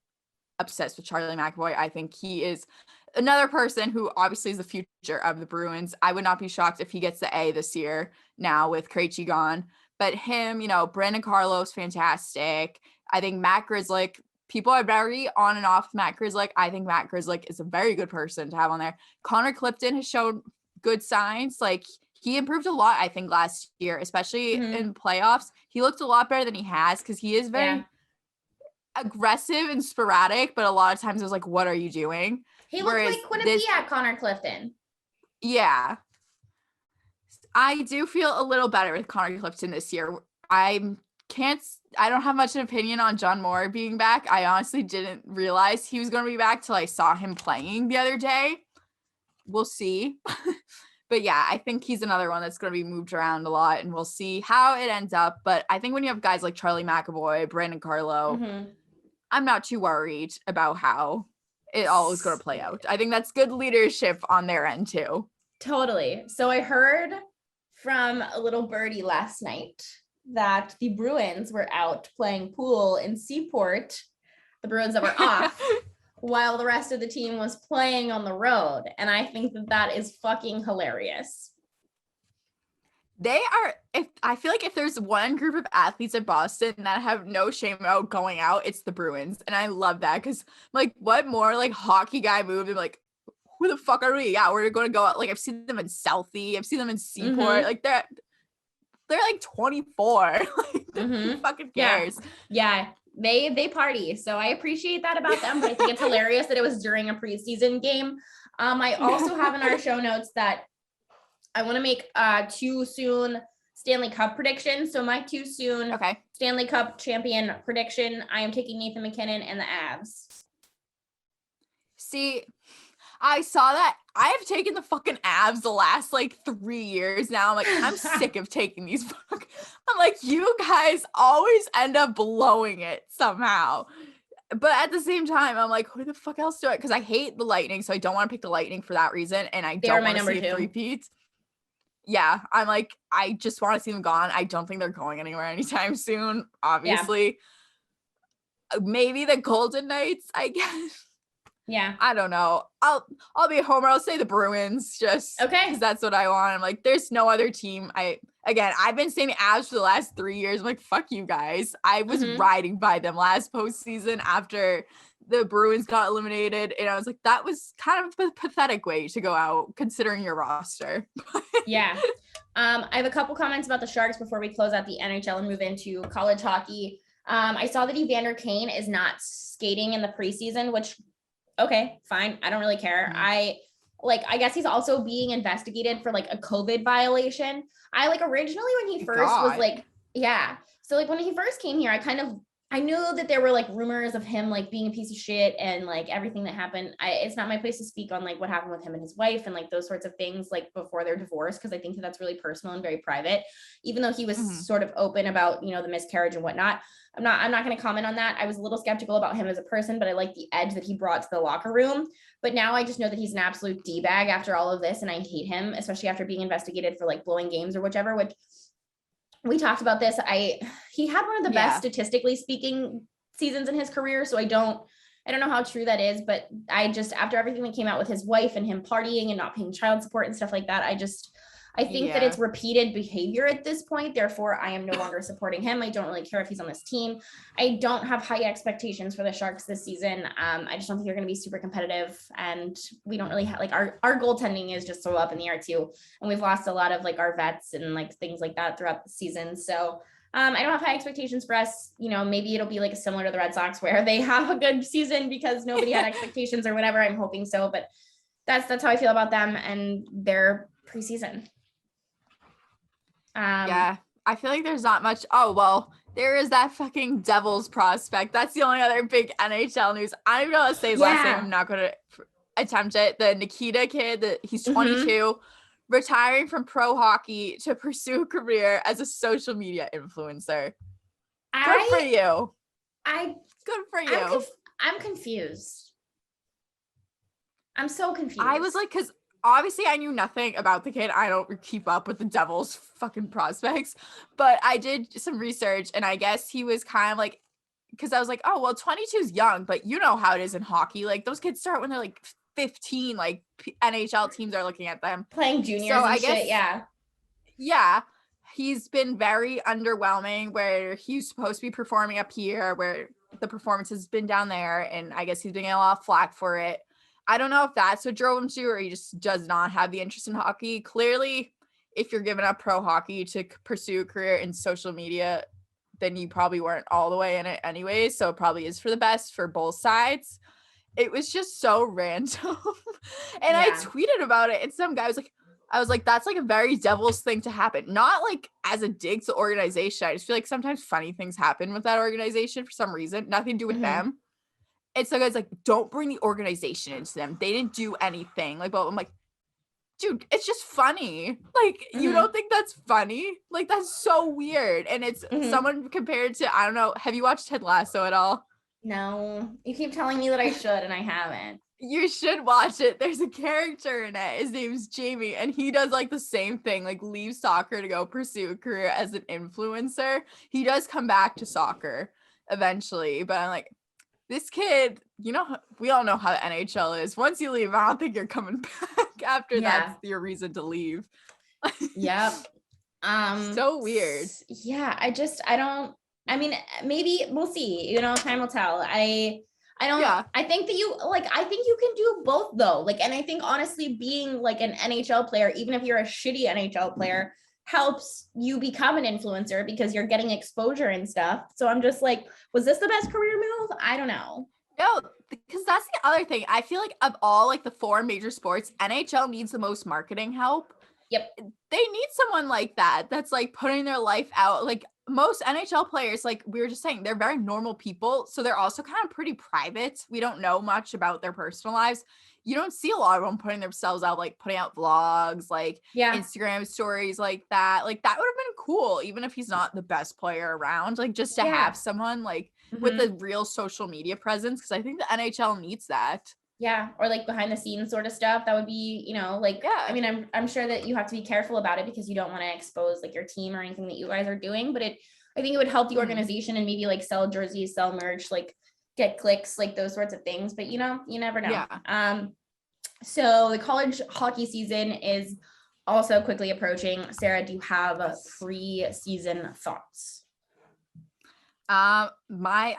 Speaker 2: obsessed with Charlie McAvoy, I think he is another person who obviously is the future of the Bruins. I would not be shocked if he gets the A this year now with Krejci gone. But him, Brandon Carlos, fantastic. I think Matt Grzelcyk, people are very on and off Matt Grzelcyk. I think Matt Grzelcyk is a very good person to have on there. Connor Clifton has shown good signs. Like, he improved a lot, I think, last year, especially in playoffs. He looked a lot better than he has because he is very aggressive and sporadic, but a lot of times it was like, what are you doing?
Speaker 1: He looked like Quinnipiac Connor Clifton.
Speaker 2: Yeah. I do feel a little better with Connor Clifton this year. I don't have much of an opinion on John Moore being back. I honestly didn't realize he was going to be back till I saw him playing the other day. We'll see. But yeah, I think he's another one that's going to be moved around a lot, and we'll see how it ends up. But I think when you have guys like Charlie McAvoy, Brandon Carlo, I'm not too worried about how it all is going to play out. I think that's good leadership on their end too.
Speaker 1: Totally. So I heard from a little birdie last night that the Bruins were out playing pool in Seaport, the Bruins that were off, while the rest of the team was playing on the road. And I think that is fucking hilarious. I feel like if there's one group of athletes at Boston that have no shame about going out, it's the Bruins. And I love that because, like, what more like hockey guy move than like, who the fuck are we? Yeah, we're going to go out. Like, I've seen them in Southie. I've seen them in Seaport. Like, they're like 24. Like, who fucking cares? Yeah. They party. So I appreciate that about them. But I think it's hilarious that it was during a preseason game. I also have in our show notes that I want to make too soon Stanley Cup predictions. So my too soon Stanley Cup champion prediction, I am taking Nathan MacKinnon and the Avs.
Speaker 2: See, I saw that. I have taken the fucking abs the last like 3 years now. I'm like, I'm sick of taking these. I'm like, you guys always end up blowing it somehow. But at the same time, I'm like, who the fuck else do it? Because I hate the Lightning, so I don't want to pick the Lightning for that reason. And I
Speaker 1: They were
Speaker 2: don't
Speaker 1: my
Speaker 2: want to
Speaker 1: number
Speaker 2: see a
Speaker 1: 2.
Speaker 2: three-peat. Yeah, I'm like, I just want to see them gone. I don't think they're going anywhere anytime soon, obviously. Yeah. Maybe the Golden Knights, I guess.
Speaker 1: Yeah.
Speaker 2: I don't know. I'll be a homer. I'll say the Bruins just because that's what I want. I'm like, there's no other team. I've been saying the Avs for the last 3 years. I'm like, fuck you guys. I was riding by them last postseason after the Bruins got eliminated. And I was like, that was kind of a pathetic way to go out considering your roster.
Speaker 1: Yeah. I have a couple comments about the Sharks before we close out the NHL and move into college hockey. I saw that Evander Kane is not skating in the preseason, which okay, fine. I don't really care. I guess he's also being investigated for like a COVID violation. I like originally when he first was like, yeah. So like when he first came here, I knew that there were like rumors of him like being a piece of shit and like everything that happened. It's not my place to speak on like what happened with him and his wife and like those sorts of things like before their divorce, because I think that's really personal and very private, even though he was sort of open about, the miscarriage and whatnot. I'm not going to comment on that. I was a little skeptical about him as a person, but I like the edge that he brought to the locker room. But now I just know that he's an absolute D-bag after all of this. And I hate him, especially after being investigated for like blowing games or whichever, which we talked about this. He had one of the best statistically speaking seasons in his career. So I don't know how true that is, but after everything that came out with his wife and him partying and not paying child support and stuff like that, I think that it's repeated behavior at this point. Therefore, I am no longer supporting him. I don't really care if he's on this team. I don't have high expectations for the Sharks this season. I just don't think they're going to be super competitive. And we don't really have like our goaltending is just so up in the air too. And we've lost a lot of like our vets and like things like that throughout the season. So I don't have high expectations for us. Maybe it'll be like similar to the Red Sox where they have a good season because nobody had expectations or whatever. I'm hoping so, but that's how I feel about them and their preseason.
Speaker 2: I feel like there's not much. Oh, well, there is that fucking Devils prospect. That's the only other big NHL news. I don't even know how to say his last name. I'm not going to attempt it. The Nikita kid, he's 22, retiring from pro hockey to pursue a career as a social media influencer. Good for you. Good for you.
Speaker 1: I'm confused. I'm so confused.
Speaker 2: I was like, because obviously I knew nothing about the kid. I don't keep up with the Devils fucking prospects, but I did some research and I guess he was kind of like, because I was like, oh, well, 22 is young, but you know how it is in hockey. Like those kids start when they're like 15, like NHL teams are looking at them.
Speaker 1: Playing juniors and shit, yeah.
Speaker 2: Yeah. He's been very underwhelming where he's supposed to be performing up here, where the performance has been down there. And I guess he's been getting a lot of flack for it. I don't know if that's what drove him to, or he just does not have the interest in hockey. Clearly, if you're giving up pro hockey to pursue a career in social media, then you probably weren't all the way in it anyway. So it probably is for the best for both sides. It was just so random. And I tweeted about it and some guy was like, I was like, that's like a very Devils thing to happen. Not like as a dig to the organization. I just feel like sometimes funny things happen with that organization for some reason. Nothing to do with them. And so guys like, don't bring the organization into them. They didn't do anything. Like, well, I'm like, dude, it's just funny. Like, you don't think that's funny? Like, that's so weird. And it's someone compared to, I don't know, have you watched Ted Lasso at all?
Speaker 1: No. You keep telling me that I should, and I haven't.
Speaker 2: You should watch it. There's a character in it. His name's Jamie, and he does like the same thing, like leave soccer to go pursue a career as an influencer. He does come back to soccer eventually, but I'm like, this kid, we all know how the NHL is. Once you leave, I don't think you're coming back after that's your reason to leave.
Speaker 1: Yep.
Speaker 2: So weird.
Speaker 1: Yeah, I mean, maybe we'll see, time will tell. I think that I think you can do both though. Like, and I think honestly being like an NHL player, even if you're a shitty NHL player, helps you become an influencer because you're getting exposure and stuff. So I'm just like, was this the best career move? I don't know.
Speaker 2: No, because that's the other thing. I feel like of all like the 4 major sports, NHL needs the most marketing help.
Speaker 1: Yep.
Speaker 2: They need someone like that that's like putting their life out. Like most NHL players, like we were just saying, they're very normal people. So they're also kind of pretty private. We don't know much about their personal lives. you don't see a lot of them putting themselves out, like putting out vlogs, like Instagram stories like that. Like that would have been cool, even if he's not the best player around, like just to have someone like with a real social media presence. Cause I think the NHL needs that.
Speaker 1: Yeah. Or like behind the scenes sort of stuff. That would be, you know, like, I mean, I'm sure that you have to be careful about it because you don't want to expose like your team or anything that you guys are doing, but I think it would help the organization and maybe like sell jerseys, sell merch, like get clicks, like those sorts of things, but you know, you never know. So the college hockey season is also quickly approaching. Sarah, do you have preseason thoughts?
Speaker 2: I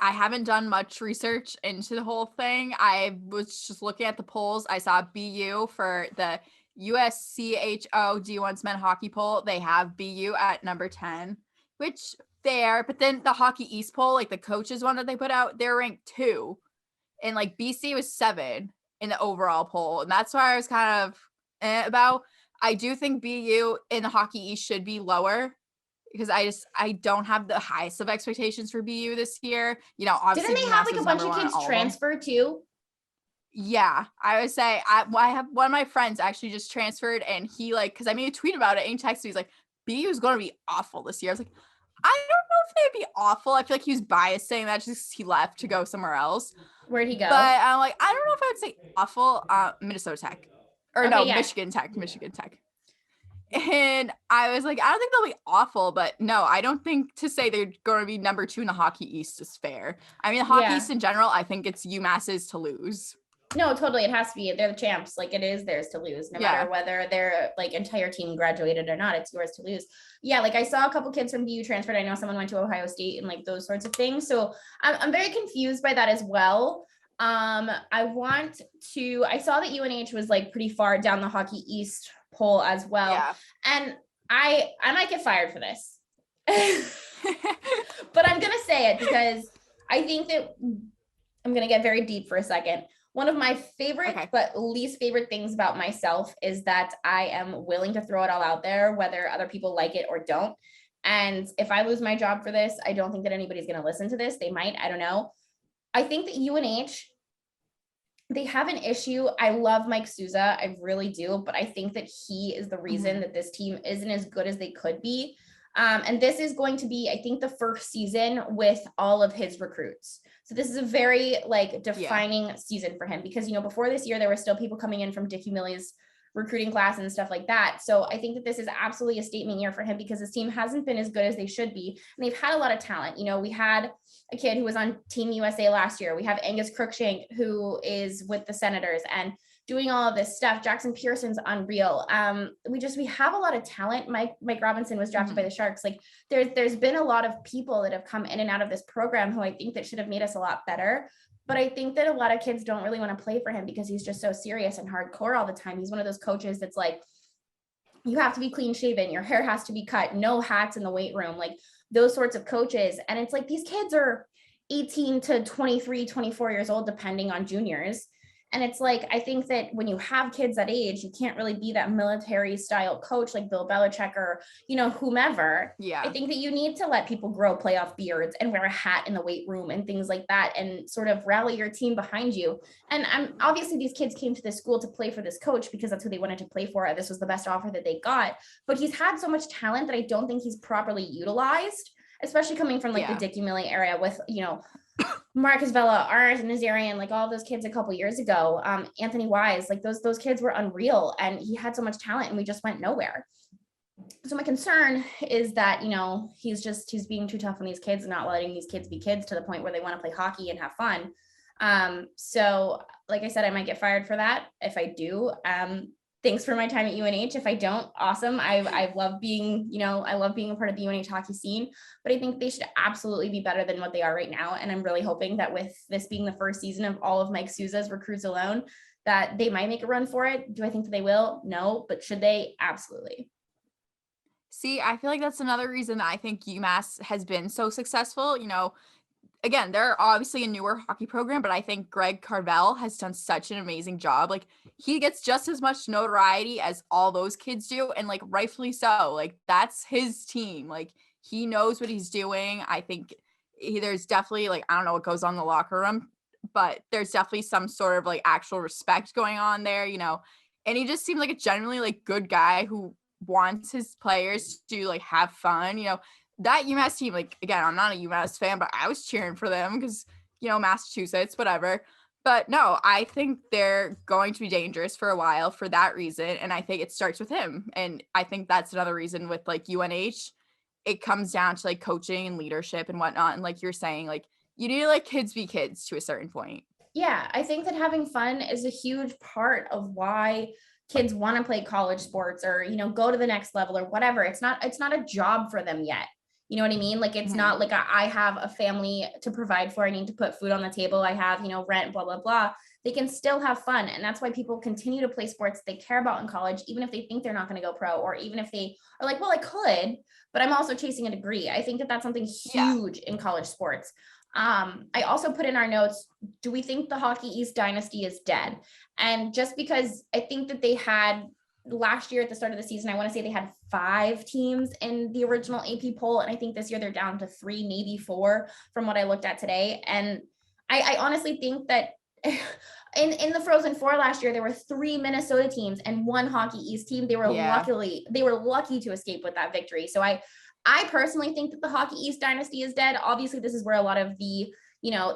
Speaker 2: haven't done much research into the whole thing. I was just looking at the polls. I saw BU for the USCHO D1's men hockey poll. They have BU at number 10, which fair. But then the Hockey East poll, like the coaches one that they put out, they're ranked 2. And like BC was 7 in the overall poll. And that's why I was kind of about. I do think BU in the Hockey East should be lower because I don't have the highest of expectations for BU this year. You know, obviously
Speaker 1: didn't they have like a bunch of kids transfer too?
Speaker 2: Yeah, I would say I have one of my friends actually just transferred, and he like, because I made a tweet about it and he texted me, he's like, BU is going to be awful this year. I was like, I don't know if they'd be awful. I feel like he was biased saying that just he left to go somewhere else.
Speaker 1: Where'd he go?
Speaker 2: But I'm like, I don't know if I would say awful. Minnesota Tech. Or no, Michigan Tech. And I was like, I don't think they'll be awful, but no, I don't think to say they're going to be number 2 in the Hockey East is fair. I mean, the Hockey East in general, I think it's UMass's to lose.
Speaker 1: No, totally. It has to be. They're the champs. Like it is theirs to lose, no matter whether their like entire team graduated or not. It's yours to lose. Yeah, like I saw a couple kids from BU transferred. I know someone went to Ohio State and like those sorts of things. So I'm very confused by that as well. I saw that UNH was like pretty far down the Hockey East poll as well. Yeah. And I might get fired for this. But I'm gonna say it because I think that I'm gonna get very deep for a second. One of my favorite but least favorite things about myself is that I am willing to throw it all out there, whether other people like it or don't. And if I lose my job for this, I don't think that anybody's gonna listen to this. They might, I don't know. I think that UNH, they have an issue. I love Mike Souza. I really do. But I think that he is the reason that this team isn't as good as they could be. And this is going to be, I think, the first season with all of his recruits. So this is a very like defining season for him because, you know, before this year, there were still people coming in from Dick Humili's recruiting class and stuff like that. So I think that this is absolutely a statement year for him because his team hasn't been as good as they should be. And they've had a lot of talent. You know, we had a kid who was on Team USA last year. We have Angus Crookshank, who is with the Senators and doing all of this stuff. Jackson Pearson's unreal. We have a lot of talent. Mike Robinson was drafted by the Sharks. Like there's been a lot of people that have come in and out of this program who I think that should have made us a lot better. But I think that a lot of kids don't really want to play for him because he's just so serious and hardcore all the time. He's one of those coaches that's like, you have to be clean shaven. Your hair has to be cut. No hats in the weight room. Like those sorts of coaches. And it's like, these kids are 18 to 23, 24 years old, depending on juniors. And it's like, I think that when you have kids that age, you can't really be that military style coach like Bill Belichick or, you know, whomever. Yeah. I think that you need to let people grow playoff beards and wear a hat in the weight room and things like that and sort of rally your team behind you. And obviously these kids came to this school to play for this coach because that's who they wanted to play for. This was the best offer that they got. But he's had so much talent that I don't think he's properly utilized, especially coming from like the Dick Umile area with, you know, Marcus Vela, Art Nazarian, like all those kids a couple years ago, Anthony Wise, like those kids were unreal and he had so much talent and we just went nowhere. So my concern is that, you know, he's being too tough on these kids and not letting these kids be kids to the point where they want to play hockey and have fun. So like I said, I might get fired for that. If I do, thanks for my time at UNH. If I don't, awesome. I love being, you know, I love being a part of the UNH hockey scene, but I think they should absolutely be better than what they are right now. And I'm really hoping that with this being the first season of all of Mike Souza's recruits alone, that they might make a run for it. Do I think that they will? No, but should they? Absolutely.
Speaker 2: See, I feel like that's another reason that I think UMass has been so successful. You know, again, they're obviously a newer hockey program, but I think Greg Carvel has done such an amazing job. Like he gets just as much notoriety as all those kids do. And like, rightfully so, like that's his team. Like he knows what he's doing. I think there's definitely like, I don't know what goes on in the locker room, but there's definitely some sort of like actual respect going on there, and he just seemed like a genuinely like good guy who wants his players to like have fun. That UMass team, like, again, I'm not a UMass fan, but I was cheering for them because, Massachusetts, whatever. But no, I think they're going to be dangerous for a while for that reason. And I think it starts with him. And I think that's another reason with like UNH, it comes down to like coaching and leadership and whatnot. And like you're saying, like, you need to let kids be kids to a certain point.
Speaker 1: Yeah, I think that having fun is a huge part of why kids want to play college sports or, go to the next level or whatever. It's not a job for them yet. You know what I mean? Like, it's not like I have a family to provide for. I need to put food on the table. I have, rent, blah, blah, blah. They can still have fun. And that's why people continue to play sports they care about in college, even if they think they're not going to go pro, or even if they are like, well, I could, but I'm also chasing a degree. I think that that's something huge in college sports. I also put in our notes, do we think the Hockey East dynasty is dead? And just because I think that they had last year at the start of the season, I want to say they had 5 teams in the original AP poll. And I think this year they're down to 3, maybe 4 from what I looked at today. And I honestly think that in the Frozen Four last year, there were 3 Minnesota teams and 1 Hockey East team. They were lucky to escape with that victory. So I personally think that the Hockey East dynasty is dead. Obviously, this is where a lot of the,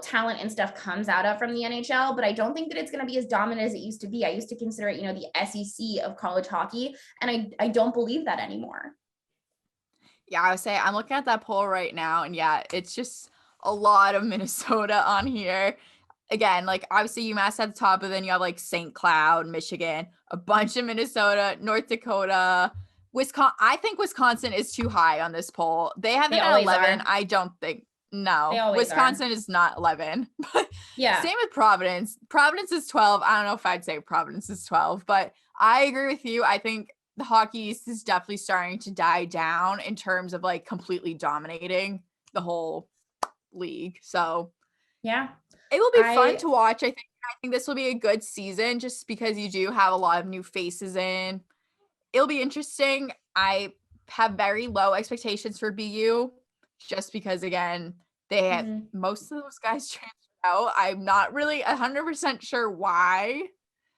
Speaker 1: talent and stuff comes out of from the NHL, but I don't think that it's going to be as dominant as it used to be. I used to consider it, the SEC of college hockey, and I don't believe that anymore.
Speaker 2: Yeah, I would say I'm looking at that poll right now, and yeah, it's just a lot of Minnesota on here. Again, like obviously UMass at the top, but then you have like St. Cloud, Michigan, a bunch of Minnesota, North Dakota, Wisconsin. I think Wisconsin is too high on this poll. They have it at 11. I don't think. No, Wisconsin is not 11. But
Speaker 1: yeah,
Speaker 2: same with Providence. Providence is 12. I don't know if I'd say Providence is 12, but I agree with you. I think the Hockey East is definitely starting to die down in terms of like completely dominating the whole league. So
Speaker 1: yeah,
Speaker 2: it will be fun to watch. I think this will be a good season just because you do have a lot of new faces in. It'll be interesting. I have very low expectations for BU just because, again, they had most of those guys transferred out. I'm not really 100% sure why.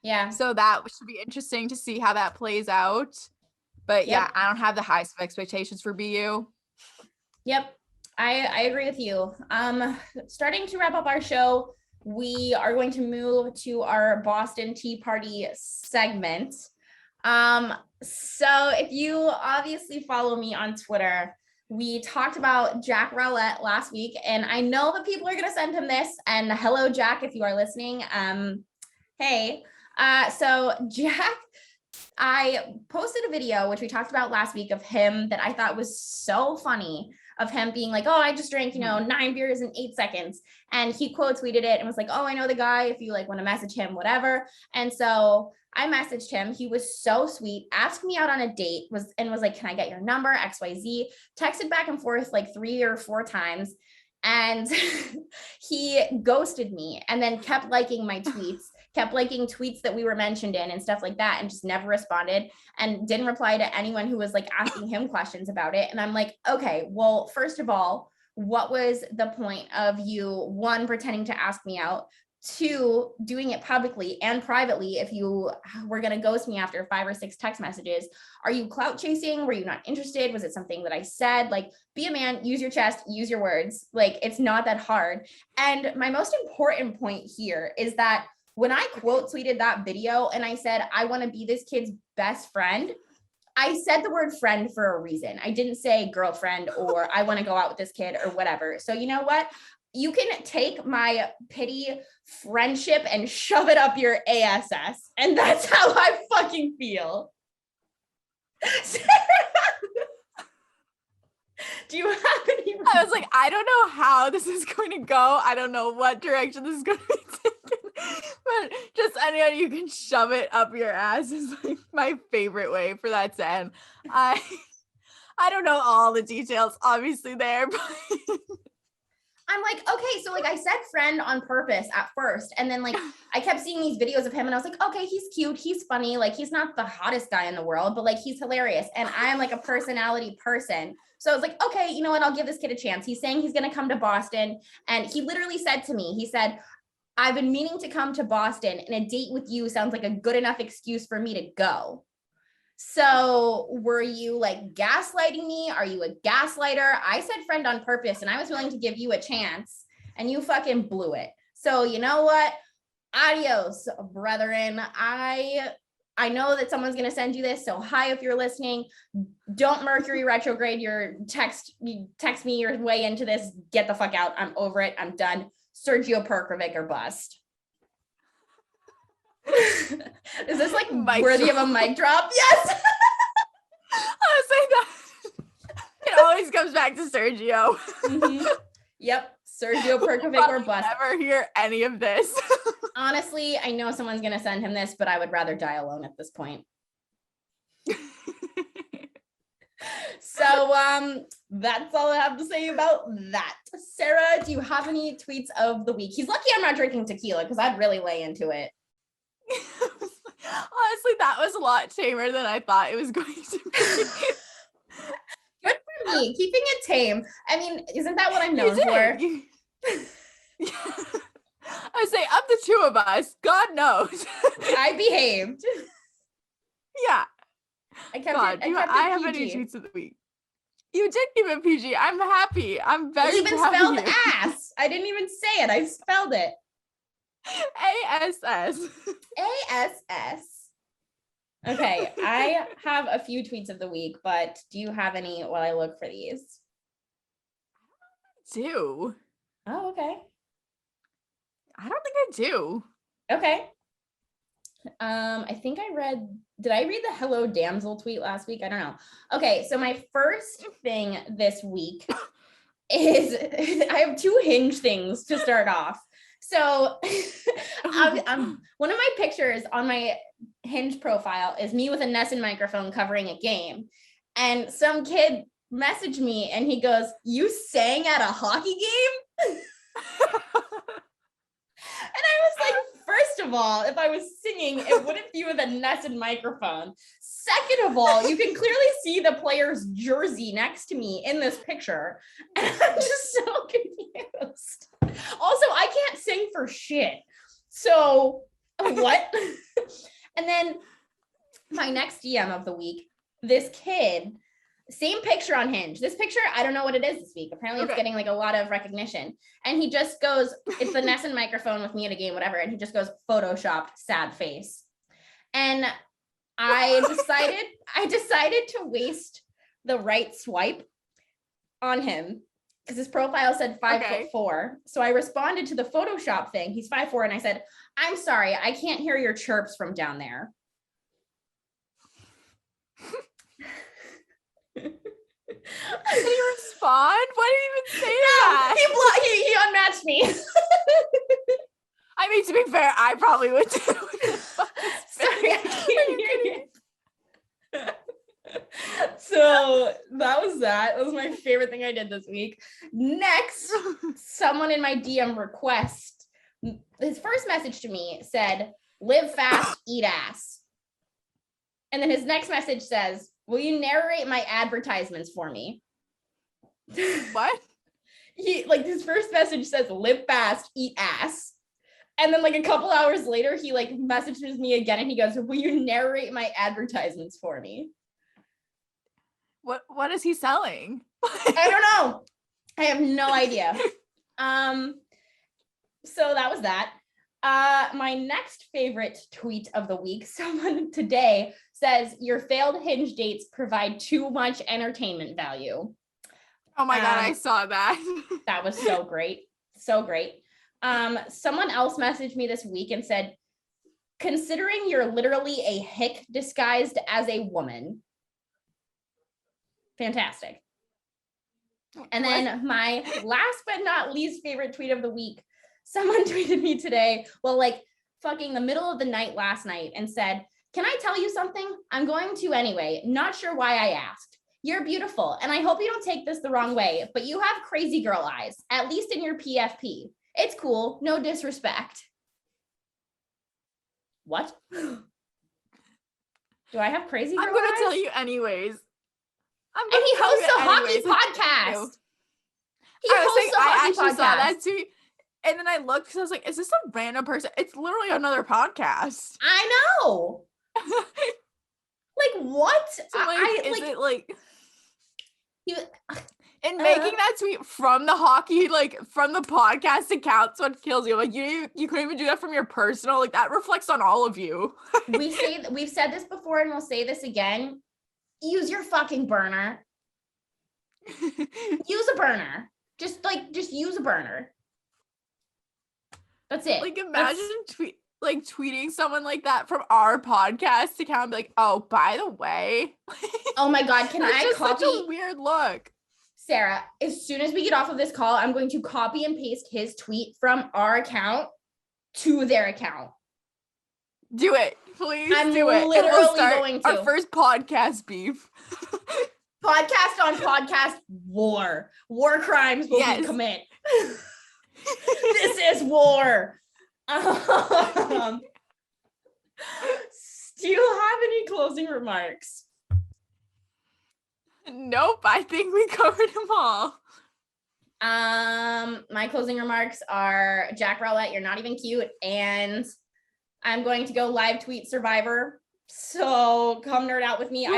Speaker 1: Yeah.
Speaker 2: So that should be interesting to see how that plays out. But yeah, I don't have the highest of expectations for BU.
Speaker 1: Yep. I agree with you. Starting to wrap up our show, we are going to move to our Boston Tea Party segment. So if you obviously follow me on Twitter, we talked about Jack Rowlett last week, and I know that people are going to send him this, and hello, Jack, if you are listening. Hey, so Jack, I posted a video, which we talked about last week, of him that I thought was so funny, of him being like, oh, I just drank, 9 beers in 8 seconds. And he quote tweeted it and was like, oh, I know the guy, if you like want to message him, whatever. And so I messaged him. He was so sweet, asked me out on a date, was like, can I get your number? XYZ, texted back and forth like 3 or 4 times. And he ghosted me and then kept liking my tweets, kept liking tweets that we were mentioned in and stuff like that, and just never responded and didn't reply to anyone who was like asking him questions about it. And I'm like, okay, well, first of all, what was the point of you, 1, pretending to ask me out, 2, doing it publicly and privately? If you were going to ghost me after 5 or 6 text messages, are you clout chasing? Were you not interested? Was it something that I said? Like, be a man, use your chest, use your words. Like, it's not that hard. And my most important point here is that when I quote tweeted that video and I said, I want to be this kid's best friend, I said the word friend for a reason. I didn't say girlfriend or I want to go out with this kid or whatever. So you know what? You can take my pity friendship and shove it up your ass. And that's how I fucking feel. Do you have any?
Speaker 2: I was like, I don't know how this is going to go. I don't know what direction this is going to be taken. But just anyone you can shove it up your ass is like my favorite way for that to end. I don't know all the details, obviously, there, but
Speaker 1: I'm like, okay, so like I said friend on purpose at first. And then like I kept seeing these videos of him and I was like, okay, he's cute. He's funny. Like he's not the hottest guy in the world, but like he's hilarious. And I'm like a personality person. So I was like, okay, you know what? I'll give this kid a chance. He's saying he's going to come to Boston. And he literally said to me, he said, I've been meaning to come to Boston, and a date with you sounds like a good enough excuse for me to go. So were you like gaslighting me? Are you a gaslighter? I said friend on purpose, and I was willing to give you a chance, and you fucking blew it. So you know what? Adios, brethren. I know that someone's going to send you this. So hi, if you're listening, don't Mercury retrograde your text me your way into this. Get the fuck out. I'm over it. I'm done. Sergio Perkovic or bust. Is this like worthy of a mic drop? Yes.
Speaker 2: I was saying that it always comes back to Sergio.
Speaker 1: Mm-hmm. Yep. Sergio Perkovic or bust.
Speaker 2: Never hear any of this.
Speaker 1: Honestly, I know someone's going to send him this, but I would rather die alone at this point. So that's all I have to say about that. Sarah, do you have any tweets of the week? He's lucky I'm not drinking tequila because I'd really lay into it.
Speaker 2: Honestly, that was a lot tamer than I thought it was going to be.
Speaker 1: Good for me, keeping it tame. I mean, isn't that what I'm known for?
Speaker 2: I say, of the two of us, God knows.
Speaker 1: I behaved.
Speaker 2: Yeah.
Speaker 1: I kept
Speaker 2: God,
Speaker 1: it,
Speaker 2: I have any tweets of the week. You did keep it PG. I'm happy. I'm very
Speaker 1: even
Speaker 2: proud
Speaker 1: spelled
Speaker 2: of you.
Speaker 1: ass. I didn't even say it. I spelled it.
Speaker 2: ASS.
Speaker 1: ASS. Okay, I have a few tweets of the week, but do you have any while I look for these?
Speaker 2: I do.
Speaker 1: Oh, okay.
Speaker 2: I don't think I do.
Speaker 1: Okay. I think did I read the Hello Damsel tweet last week? I don't know. Okay, so my first thing this week is I have two Hinge things to start off. So one of my pictures on my Hinge profile is me with a Nesson microphone covering a game. And some kid messaged me and he goes, "You sang at a hockey game?" And I was like, first of all, if I was singing, it wouldn't be with a Nesson microphone. Second of all, you can clearly see the player's jersey next to me in this picture. And I'm just so confused. Also, I can't sing for shit. So what? And then my next DM of the week, this kid, same picture on Hinge. This picture, I don't know what it is this week. Apparently it's getting like a lot of recognition. And he just goes, it's the Nesson microphone with me at a game, whatever. And he just goes, photoshopped, sad face. And I decided to waste the right swipe on him because his profile said 5'4". So I responded to the Photoshop thing. He's 5'4", and I said, "I'm sorry, I can't hear your chirps from down there."
Speaker 2: Did he respond? Why did he even say that?
Speaker 1: He unmatched me.
Speaker 2: I mean, to be fair, I probably would too.
Speaker 1: Sorry, I can't hear you. So that was that. That was my favorite thing I did this week. Next, someone in my DM request, his first message to me said, "Live fast, eat ass." And then his next message says, "Will you narrate my advertisements for me?"
Speaker 2: What?
Speaker 1: His first message says, "Live fast, eat ass." And then like a couple hours later, he like messages me again and he goes, "Will you narrate my advertisements for me?"
Speaker 2: What is he selling?
Speaker 1: I don't know. I have no idea. So that was that. My next favorite tweet of the week, someone today says, "Your failed Hinge dates provide too much entertainment value."
Speaker 2: Oh my God, I saw that.
Speaker 1: That was so great. So great. Someone else messaged me this week and said, "Considering you're literally a hick disguised as a woman." Fantastic. And then my last but not least favorite tweet of the week, someone tweeted me today, well, like fucking the middle of the night last night, and said, "Can I tell you something? I'm going to anyway. Not sure why I asked. You're beautiful, and I hope you don't take this the wrong way, but you have crazy girl eyes, at least in your PFP. It's cool, no disrespect." What? Do I have crazy girl eyes?
Speaker 2: I'm going to tell you anyways.
Speaker 1: And he hosts a hockey podcast. He hosts a hockey podcast.
Speaker 2: Saw that tweet. And then I looked because I was like, is this a random person? It's literally another podcast.
Speaker 1: I know. Like what?
Speaker 2: So like, is it like
Speaker 1: you,
Speaker 2: and making that tweet from the hockey, like from the podcast account's what kills you. Like you couldn't even do that from your personal. Like that reflects on all of you.
Speaker 1: we've said this before and we'll say this again. Use your fucking burner. Use a burner. Just use a burner. That's it.
Speaker 2: Like imagine tweeting someone like that from our podcast account and be like, oh, by the way.
Speaker 1: Oh my God, can I copy?
Speaker 2: Such a weird look.
Speaker 1: Sarah, as soon as we get off of this call, I'm going to copy and paste his tweet from our account to their account.
Speaker 2: Do it. Please
Speaker 1: I'm
Speaker 2: do it.
Speaker 1: literally going to.
Speaker 2: Our first podcast beef.
Speaker 1: Podcast on podcast war. War crimes will be commit. This is war. Do you have any closing remarks?
Speaker 2: Nope, I think we covered them all.
Speaker 1: My closing remarks are Jack Rowlett, you're not even cute, and I'm going to go live tweet Survivor. So come nerd out with me.
Speaker 2: Woo-hoo.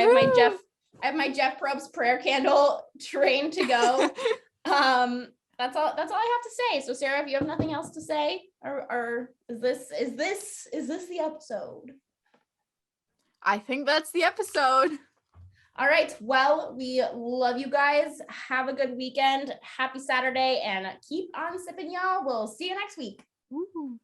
Speaker 1: I have my Jeff Probst prayer candle trained to go. That's all I have to say. So Sarah, if you have nothing else to say, or is this the episode?
Speaker 2: I think that's the episode.
Speaker 1: All right. Well, we love you guys. Have a good weekend. Happy Saturday and keep on sipping, y'all. We'll see you next week.
Speaker 2: Woo-hoo.